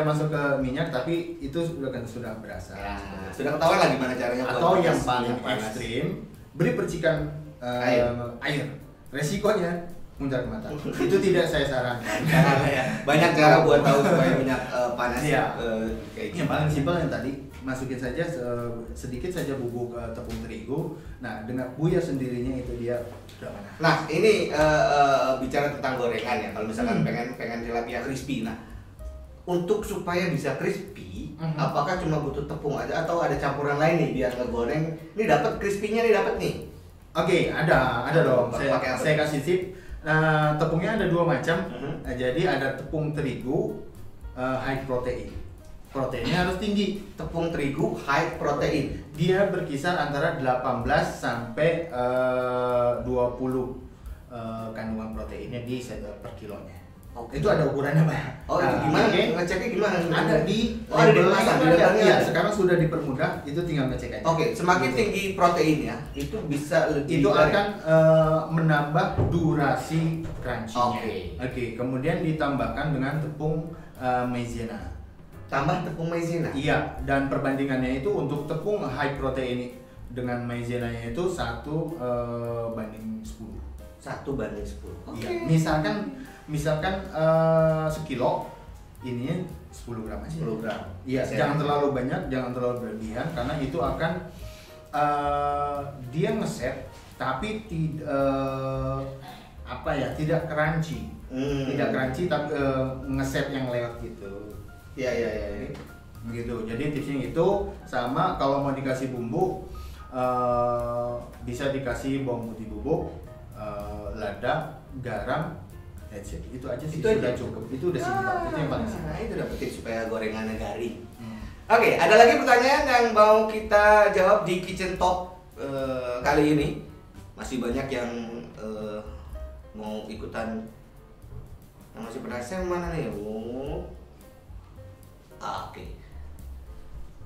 masuk ke minyak, tapi itu sudah berasa. Ya, sudah ketahuan lah gimana caranya buat Atau yang panas, paling minyak panas. ekstrim, beri percikan air. Resikonya muncrat mata. Itu tidak saya sarankan. Jangan ya. Banyak cara buat tahu supaya minyak panas. Iya. Kayak Yang paling simpel yang tadi, masukin saja sedikit saja bubuk tepung terigu. Nah, dengan buyar sendirinya itu dia sudah panas. Nah, ini bicara tentang gorengan ya. Kalau misalkan pengen tilapia crispy, nah untuk supaya bisa crispy, apakah cuma butuh tepung aja atau ada campuran lain nih biar ngegoreng? Ini dapat crispy-nya nih dapat nih. Oke, ada dong. Pakai apa? Saya kasih tip. Nah, tepungnya ada 2 macam. Nah, jadi ada tepung terigu high protein. Proteinnya harus tinggi. Tepung terigu high protein. Dia berkisar antara 18 sampai 20 kandungan proteinnya di per kilonya. Oke. Itu ada ukurannya, Pak. Oh, itu gimana? Oke. Ngeceknya gimana? Ada di ada di labelnya, pasar, di ada. labelnya Iya, ada. sekarang sudah dipermudah, itu tinggal ngecek aja. Oke, semakin Gitu. tinggi proteinnya, itu bisa lebih Itu goreng. akan menambah durasi crunchy-nya. Oke. Kemudian ditambahkan dengan tepung maizena. Tambah tepung maizena. Iya, dan perbandingannya itu untuk tepung high protein dengan maizenanya itu 1:10. 1:10. Oke. Iya. Misalkan sekilo, ininya 10 gram aja. 10 gram. Iya, jangan terlalu banyak, jangan terlalu berlebihan karena itu akan dia ngeset tapi tidak crunchy. Tidak crunchy tapi ngeset yang lewat gitu. Iya. Gitu. Jadi tipsnya itu sama kalau mau dikasih bumbu bisa dikasih bawang putih bubuk, lada, garam, that's it. Itu aja sih, Itu sudah aja? cukup. Itu udah simpel. Itu yang paling simpel. Nah, itu dapet tips supaya gorengannya garing. Oke, ada lagi pertanyaan yang mau kita jawab di Kitchen Talk kali ini. Masih banyak yang mau ikutan, yang masih penasaran mana nih? Oke.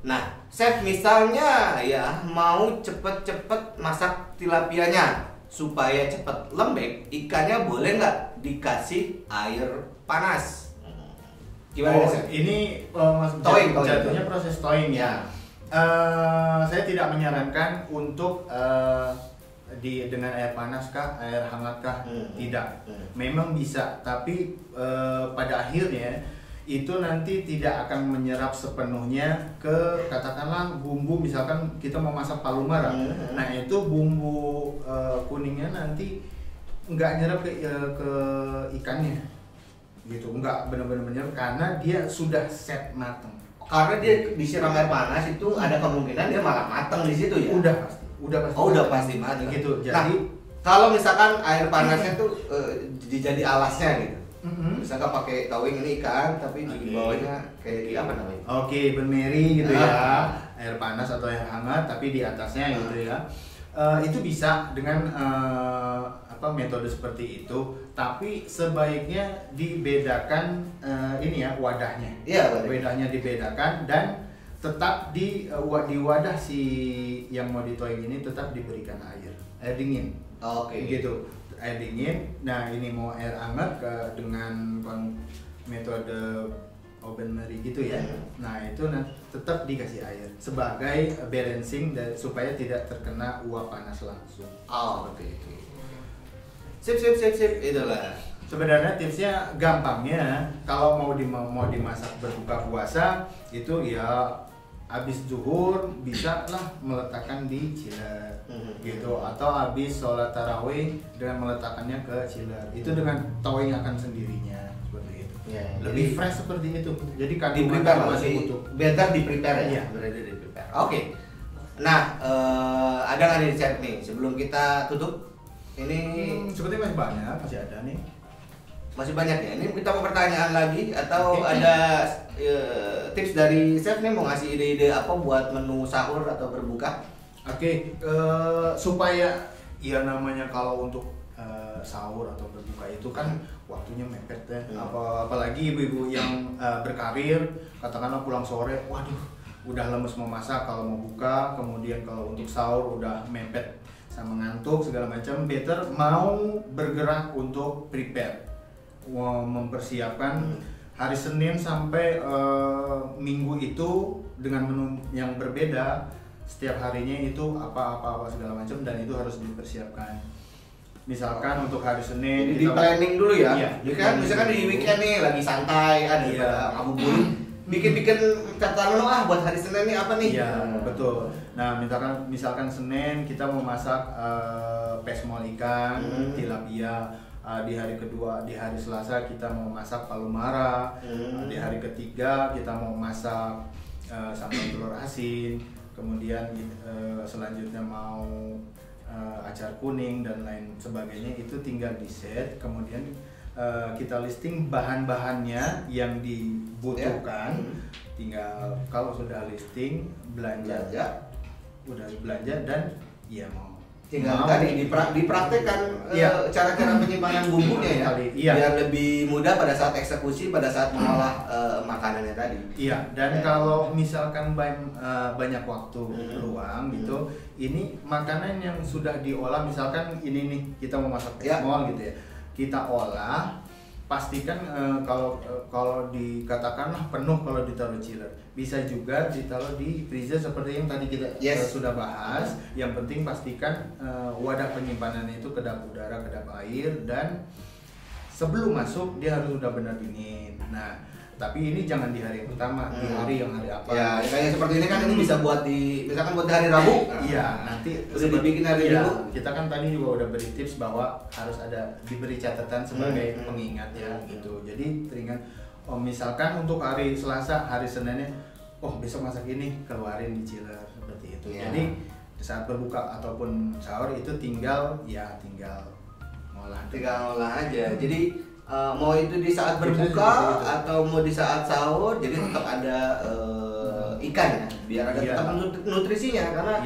Nah, chef misalnya ya mau cepet-cepet masak tilapianya supaya cepet lembek, ikannya boleh nggak dikasih air panas? Gimana chef? Ini Thawing. jatuhnya proses thawing ya. Saya tidak menyarankan untuk dengan air panas kah, air hangat kah? Tidak. Memang bisa, tapi pada akhirnya itu nanti tidak akan menyerap sepenuhnya ke katakanlah bumbu, misalkan kita mau masak palu mara. Nah, itu bumbu kuningnya nanti nggak nyerap ke ikannya. Gitu, nggak benar-benar menyerap karena dia sudah set matang. Karena dia disiram air panas itu ada kemungkinan dia malah matang di situ ya. Udah pasti. Oh, udah pasti matang. Gitu. Nah, Jadi kalau misalkan air panasnya tuh jadi alasnya gitu. Misalkan pakai towing ini ikan tapi di bawahnya kayak apa namanya? Oke, benmeri gitu ya. Air panas atau air hangat tapi di atasnya gitu ya. Itu bisa dengan metode seperti itu, tapi sebaiknya dibedakan ini ya wadahnya. Iya, wadahnya dibedakan dan tetap di wadah si yang mau ditoing ini tetap diberikan air dingin. Oke. Gitu, air dingin. Nah, ini mau air hangat dengan metode oven Marie gitu ya. Nah itu tetap dikasih air sebagai balancing supaya tidak terkena uap panas langsung. Oh, oke. Sip, itulah. Sebenarnya tipsnya gampangnya kalau mau dimasak berbuka puasa itu ya habis zuhur bisa lah meletakkan di chiller gitu, atau habis sholat tarawih dengan meletakkannya ke chiller itu dengan towing akan sendirinya seperti itu. Ya, Lebih fresh seperti itu. Jadi di prepare masih utuh. Better di prepare ya. Iya. Berarti di prepare. Oke. Nah, ada nggak nih chat nih sebelum kita tutup? Ini Sepertinya masih banyak, masih ada nih. masih banyak ya. Ini kita mau pertanyaan lagi atau ada tips dari chef nih mau ngasih ide-ide apa buat menu sahur atau berbuka? Oke, supaya ya namanya kalau untuk sahur atau berbuka itu kan waktunya mepet ya. Apalagi ibu-ibu yang berkarir, katakanlah pulang sore, waduh, udah lemes mau masak kalau mau buka, kemudian kalau untuk sahur udah mepet sama ngantuk segala macam, better mau bergerak untuk prepare, mempersiapkan hari Senin sampai Minggu itu dengan menu yang berbeda setiap harinya itu apa segala macam, dan itu harus dipersiapkan. Misalkan untuk hari Senin di planning dulu ya. Iya, kan misalkan di weekend nih lagi santai ada ngabuburit, bikin catatan buat hari Senin nih apa nih? Iya, betul. Nah, misalkan Senin kita mau masak pesmol ikan, tilapia. Di hari kedua, di hari Selasa kita mau masak palu mara. Di hari ketiga kita mau masak sambal telur asin. Kemudian selanjutnya mau acar kuning dan lain sebagainya, itu tinggal di set. Kemudian kita listing bahan-bahannya yang dibutuhkan. Tinggal kalau sudah listing belanja, udah belanja dan ya mau tinggal tadi dipraktekkan cara-cara penyimpanan bumbunya ya, biar lebih mudah pada saat eksekusi, pada saat mengolah makanannya tadi. Iya, dan kalau misalkan banyak waktu luang gitu, ini makanan yang sudah diolah, misalkan ini nih kita mau masak pesmol gitu ya, kita olah, pastikan kalau dikatakanlah penuh kalau ditaruh chiller, bisa juga ditaruh di freezer seperti yang tadi kita sudah bahas. Yang penting pastikan wadah penyimpanannya itu kedap udara, kedap air, dan sebelum masuk dia harus sudah benar dingin. Nah, tapi ini jangan di hari yang pertama, di hari apa? Ya, kayak seperti ini kan ini bisa buat misalkan buat di hari Rabu. Iya, nanti udah dibikin hari Minggu. Kita kan tadi juga udah beri tips bahwa harus ada diberi catatan sebagai pengingat ya gitu. Jadi teringat. Misalkan untuk hari Selasa, hari Seninnya, besok masak ini, keluarin di chiller seperti itu. Ya. Jadi saat berbuka ataupun sahur itu tinggal ngolah aja. Jadi mau itu di saat berbuka atau mau di saat sahur, jadi tetap ada ikan ya, biar ada tetap nutrisinya, karena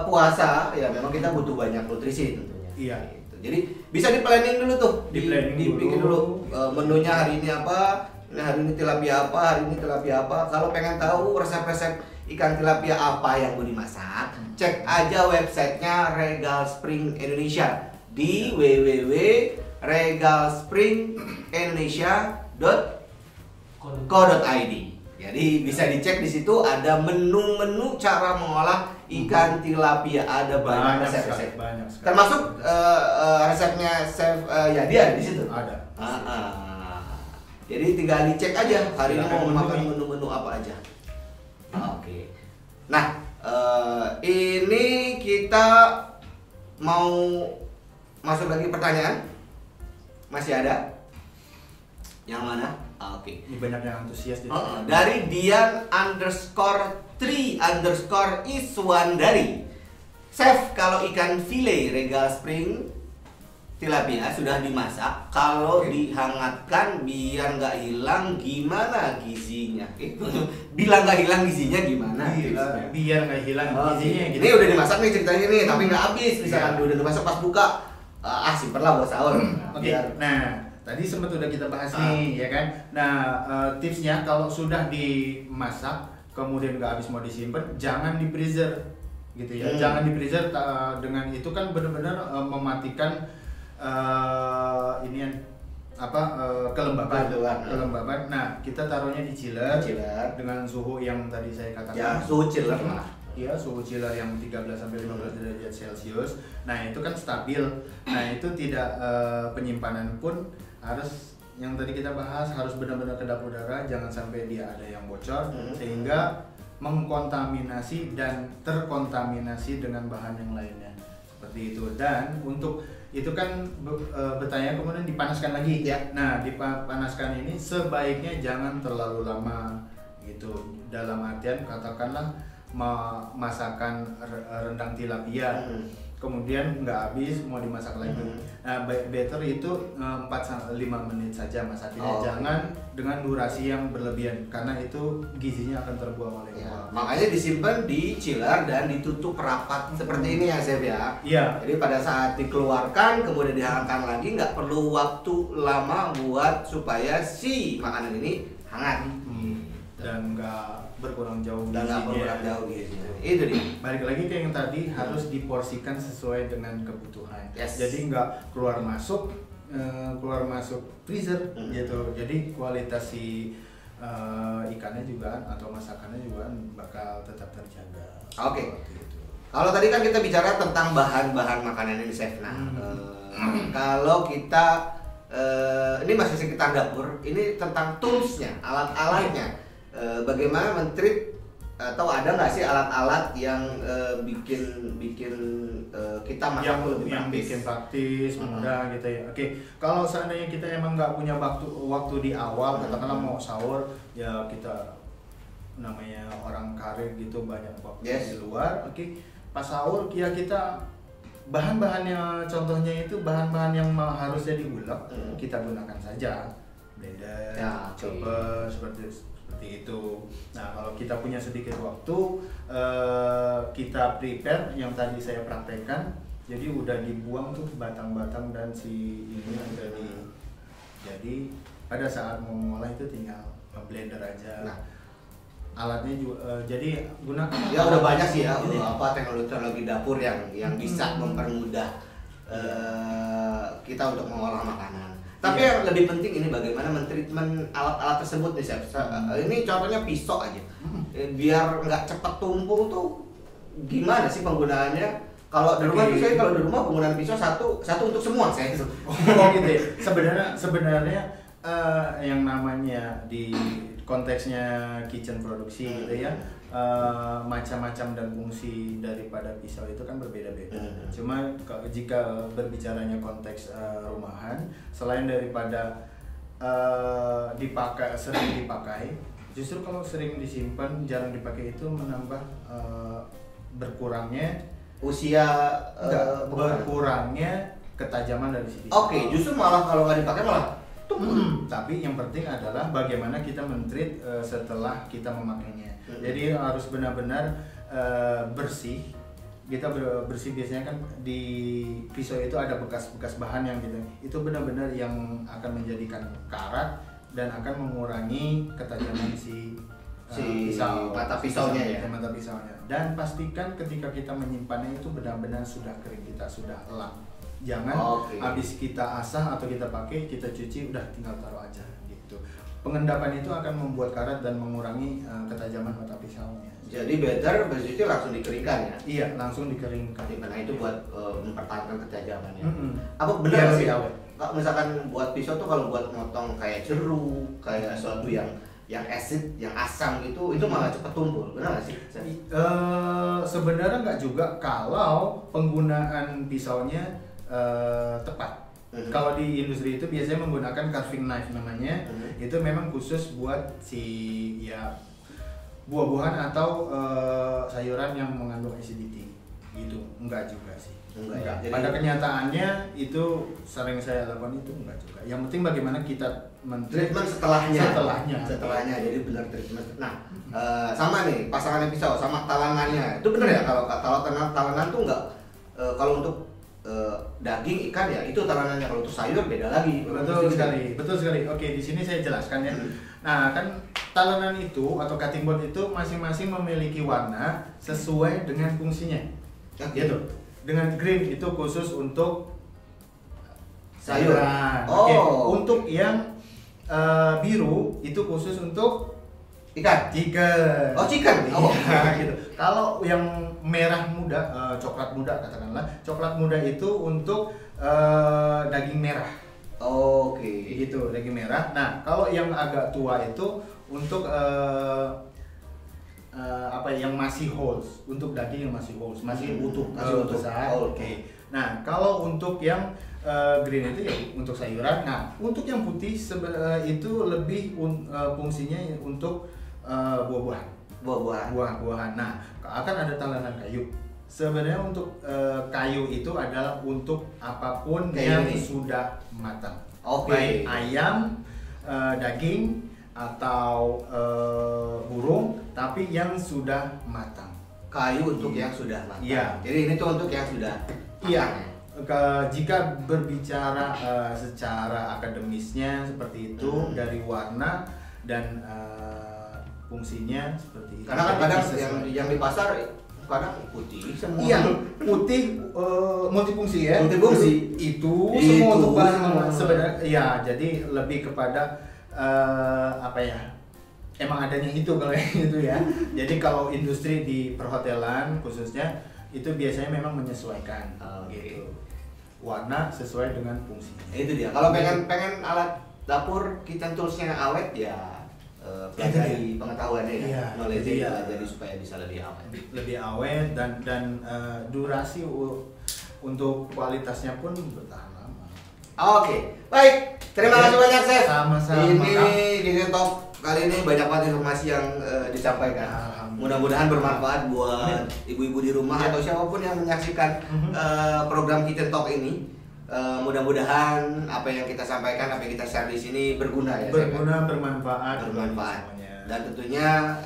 puasa ya memang kita butuh banyak nutrisi tentunya. Iya. Gitu. Jadi bisa di planning dulu tuh, dibikin dulu menunya hari ini apa, hari ini tilapia apa, hari ini tilapia apa. Kalau pengen tahu resep-resep ikan tilapia apa yang mau dimasak, cek aja websitenya Regal Spring Indonesia di www.regalspringindonesia.co.id. Jadi bisa dicek di situ, ada menu-menu cara mengolah ikan tilapia, ada banyak resep-resep. Termasuk resepnya Chef Yadi ada di situ. Ada. Jadi tinggal dicek aja hari ini mau makan menu-menu apa aja. Oke. Nah, ini kita mau masuk lagi pertanyaan. Masih ada? Yang mana? Oke. Ini banyak yang antusias. Dari Dian_3_Iswandari. Chef, kalau ikan file Regal Spring tilapia sudah dimasak, kalau dihangatkan biar nggak hilang, gimana gizinya? Bilang nggak hilang gizinya gimana? Biar nggak hilang gizinya. Ini udah dimasak nih ceritanya nih, tapi nggak habis. Misalkan udah dimasak pas buka, simpenlah buat sahur. Nah, tadi sempat udah kita bahas nih, ya kan? Nah, tipsnya kalau sudah dimasak kemudian nggak habis mau disimpan, jangan di freezer, gitu ya. Jangan di freezer, dengan itu kan benar-benar mematikan kelembaban. Kelembaban. Kelembaban. Nah, kita taruhnya di chiller, Chiller. dengan suhu yang tadi saya katakan. Ya, suhu chiller lah. Iya, suhu chiller yang 13 sampai 15 derajat Celcius. Nah, itu kan stabil. Nah, itu tidak penyimpanan pun harus yang tadi kita bahas harus benar-benar kedap udara, jangan sampai dia ada yang bocor sehingga mengkontaminasi dan terkontaminasi dengan bahan yang lainnya. Seperti itu. Dan untuk itu kan bertanya kemudian dipanaskan lagi. Ya. Nah, dipanaskan ini sebaiknya jangan terlalu lama gitu. Dalam artian katakanlah masakan rendang tilapia, kemudian nggak habis mau dimasak lagi. Nah, better itu 4-5 menit saja masaknya. Jangan dengan durasi yang berlebihan karena itu gizinya akan terbuang oleh Ya, makanya disimpan di chiller dan ditutup rapat seperti ini ya, Chef ya. Iya. Jadi pada saat dikeluarkan kemudian dihangatkan lagi, nggak perlu waktu lama buat supaya si makanan ini hangat. Dan nggak berkurang jauh Dan nggak gizinya. berkurang jauh gizinya. Itu dia. Balik lagi ke yang tadi, harus diporsikan sesuai dengan kebutuhan. Yes. Jadi nggak keluar masuk freezer gitu. Jadi kualitas si ikannya juga atau masakannya juga bakal tetap terjaga. Oke. Seperti itu. Kalau tadi kan kita bicara tentang bahan-bahan makanan ini, Chef. Nah, kalau kita ini masih sekitar dapur, ini tentang toolsnya, alat-alatnya. Bagaimana men-treat atau ada nggak sih alat-alat yang bikin kita masak lebih yang praktis? bikin praktis, mudah gitu ya. Oke, kalau seandainya kita emang nggak punya waktu di awal, katakanlah mau sahur, ya kita namanya orang karir gitu banyak waktu di luar. Oke, pas sahur ya kita bahan-bahannya, contohnya itu bahan-bahan yang harusnya diulek, kita gunakan saja blender, chopper seperti itu. Nah, kalau kita punya sedikit waktu, kita prepare yang tadi saya praktekkan. Jadi udah dibuang tuh batang-batang dan si ini udah jadi pada saat mau ngolah itu tinggal blender aja. Nah, alatnya juga jadi gunakan. Ya udah banyak sih ya teknologi dapur yang bisa mempermudah kita untuk mengolah makanan. Tapi yang lebih penting ini bagaimana mentreatment alat-alat tersebut nih, Chef. Ini contohnya pisau aja. Biar nggak cepat tumpul tuh gimana sih penggunaannya? Kalau di rumah tuh saya kalau di rumah penggunaan pisau satu untuk semua saya. Oh gitu ya. Sebenarnya yang namanya di konteksnya kitchen produksi gitu ya, macam-macam dan fungsi daripada pisau itu kan berbeda-beda. Cuma jika berbicaranya konteks rumahan, selain daripada sering dipakai, justru kalau sering disimpan jarang dipakai itu menambah berkurangnya usia, berkurangnya ketajaman dari si pisau. Oke, justru malah kalau nggak dipakai malah tapi yang penting adalah bagaimana kita men-treat setelah kita memakainya. Jadi harus benar-benar bersih. Kita bersih biasanya kan di pisau itu ada bekas-bekas bahan yang gitu. Itu benar-benar yang akan menjadikan karat dan akan mengurangi ketajaman si pisau, mata pisaunya ya. Mata pisaunya. Dan pastikan ketika kita menyimpannya itu benar-benar sudah kering, kita sudah elap. Jangan habis kita asah atau kita pakai, kita cuci udah tinggal taruh aja gitu. Pengendapan itu akan membuat karat dan mengurangi ketajaman mata pisaunya. Jadi better bersih langsung dikeringkan ya? Iya, langsung dikeringkan. Nah itu buat mempertahankan ketajamannya. Apa benar sih? Kalau misalkan buat pisau tuh kalau buat motong kayak jeruk, kayak sesuatu yang acid, yang asam itu malah cepat tumpul, benar nggak sih? Sebenarnya nggak juga kalau penggunaan pisaunya tepat. Kalau di industri itu biasanya menggunakan carving knife namanya. Itu memang khusus buat si buah-buahan atau sayuran yang mengandung acidity gitu. Enggak juga sih. Enggak. Jadi, pada kenyataannya itu sering saya lakukan itu enggak juga. Yang penting bagaimana kita treatment setelahnya. Jadi benar treatment. Nah, sama nih pasangannya pisau sama talangannya. Itu benar ya kalau talangan tuh enggak kalau untuk daging ikan ya itu talanannya, kalau untuk sayur beda lagi. Betul sekali. Oke, di sini saya jelaskan ya. Nah, kan talenan itu atau cutting board itu masing-masing memiliki warna sesuai dengan fungsinya. Gitu. Dengan green itu khusus untuk sayuran. Oh. Oke. Untuk yang biru itu khusus untuk Ikan. chicken. Oh, chicken. Oh. Iya, gitu. Kalau yang merah muda, coklat muda katakanlah, coklat muda itu untuk daging merah. Oke. Gitu, daging merah. Nah, kalau yang agak tua itu untuk apa yang masih whole, untuk daging yang masih whole, masih utuh, masih utuh. besar. Oh, Oke. Nah, kalau untuk yang green itu ya untuk sayuran. Nah, untuk yang putih itu lebih fungsinya untuk buah-buahan. Buah-buahan. Nah, akan ada tanaman kayu. Sebenarnya untuk kayu itu adalah untuk apapun Kayu yang ini sudah matang. Oke. Baik ayam, daging atau burung, tapi yang sudah matang. Kayu untuk yang sudah matang. Iya. Jadi ini tuh untuk yang sudah Iya. matang. Jika berbicara secara akademisnya seperti itu, dari warna dan fungsinya seperti itu. Karena kan kadang Sesuai. yang di pasar kadang putih semua. Iya, putih multifungsi ya. Multifungsi. Itu Itu semua untuk bahan semua. sebenarnya. Ya, jadi lebih kepada apa ya? Emang adanya itu kalau yang itu ya. Jadi kalau industri di perhotelan khususnya itu biasanya memang menyesuaikan. Gitu. Warna sesuai dengan fungsinya. Itu dia. Kalau pengen alat dapur kitchen toolsnya awet ya pelajari pengetahuannya ya, Iya, knowledge jadi ya. jadi supaya bisa lebih awet. Lebih awet dan durasi untuk kualitasnya pun bertahan lama. Oke, baik. Terima kasih banyak, Chef. Sama-sama. Ini di Talk kali ini banyak banget informasi yang disampaikan. Alhamdulillah. Mudah-mudahan bermanfaat buat ibu-ibu di rumah atau siapapun yang menyaksikan program Kitchen Talk ini. Mudah-mudahan apa yang kita sampaikan, apa yang kita share di sini berguna ya. Berguna, bermanfaat. Bermanfaat. Dan tentunya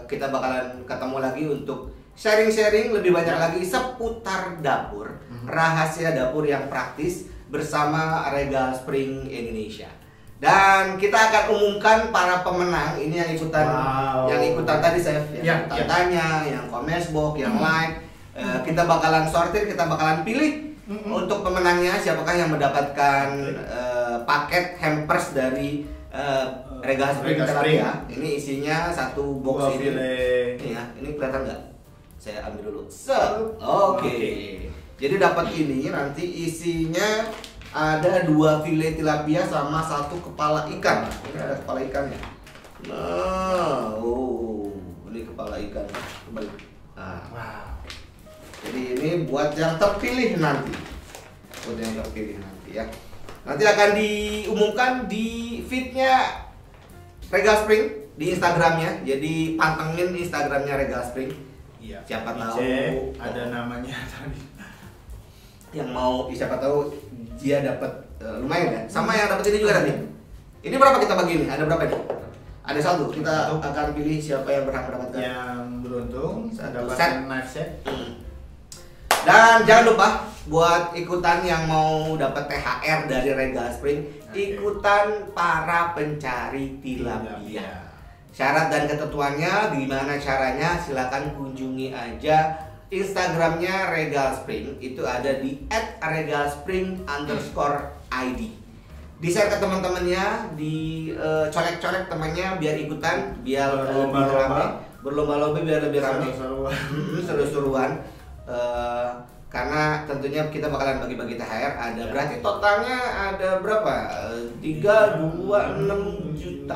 kita bakalan ketemu lagi untuk sharing-sharing lebih banyak lagi seputar dapur, rahasia dapur yang praktis bersama Regal Spring Indonesia. Dan kita akan umumkan para pemenang ini yang ikutan tadi saya yang tanya, yang Comesbox, yang like. Kita bakalan sortir, kita bakalan pilih untuk pemenangnya siapakah yang mendapatkan paket hampers dari Regal Spring ya. Ini isinya satu box ini. Ya, ini kelihatan nggak? Saya ambil dulu. Oke. Jadi dapat ini nanti isinya ada 2 file tilapia sama 1 kepala ikan. Ini ada kepala ikannya. Nah, ini kepala ikan. Kembali. Nah. Wow. Jadi ini buat yang terpilih nanti. Buat yang terpilih nanti ya. Nanti akan diumumkan di feednya Regal Spring di Instagramnya. Jadi pantengin Instagramnya Regal Spring. Iya. Siapa tahu ada namanya tadi. Yang mau siapa tahu dia dapat lumayan ya. Sama yang dapat ini juga nanti. Ini berapa kita bagi ini? Ada berapa nih? Ada 1. Kita akan pilih siapa yang berhak mendapatkan. Yang beruntung Set. mendapatkan knife set. Dan jangan lupa buat ikutan yang mau dapat THR dari Regal Spring, ikutan para pencari tilapia. Syarat dan ketentuannya gimana caranya? Silakan kunjungi aja Instagramnya Regal Spring. Itu ada di @regalspring_id. Di-share ke teman-temannya, colek-colek temannya biar ikutan, biar lebih ramai. Berlomba-lomba biar lebih ramai. Seru-seruan. Karena tentunya kita bakalan bagi-bagi THR. Ada berarti totalnya ada berapa? 3, 2, 6 juta,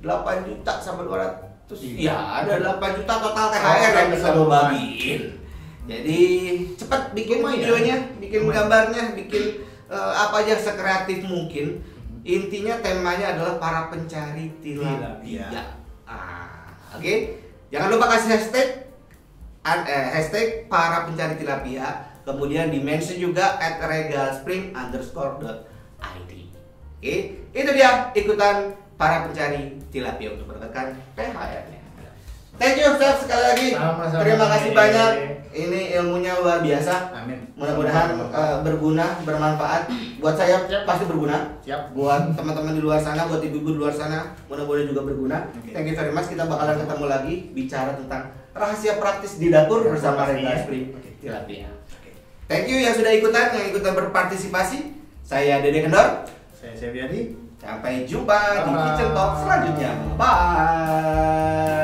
8 juta sampai 200. Iya, ada 8 juta total THR yang bisa lo bagiin. Jadi cepat bikin videonya, bikin gambarnya, bikin apa aja sekreatif mungkin. Intinya temanya adalah para pencari tilapia. Oke. Jangan lupa kasih hashtag para pencari tilapia, kemudian di-mention juga @regalspring_id. Oke, itu dia ikutan para pencari tilapia untuk mendapatkan THR-nya. Thank you, Chef, sekali lagi. Sama-sama. Terima kasih banyak. Ini ilmunya luar biasa. Amin. Mudah-mudahan berguna, bermanfaat. Buat saya pasti berguna. Siap. Buat teman-teman di luar sana, buat ibu-ibu di luar sana, mudah-mudahan juga berguna. Thank you very much. Kita bakalan ketemu lagi bicara tentang rahasia praktis di dapur bersama Regal Spring Tilapia. Thank you yang sudah ikutan berpartisipasi. Saya Dede Kendor. Saya Seviadi. Sampai jumpa di Bye. Kitchen Talk selanjutnya. Bye.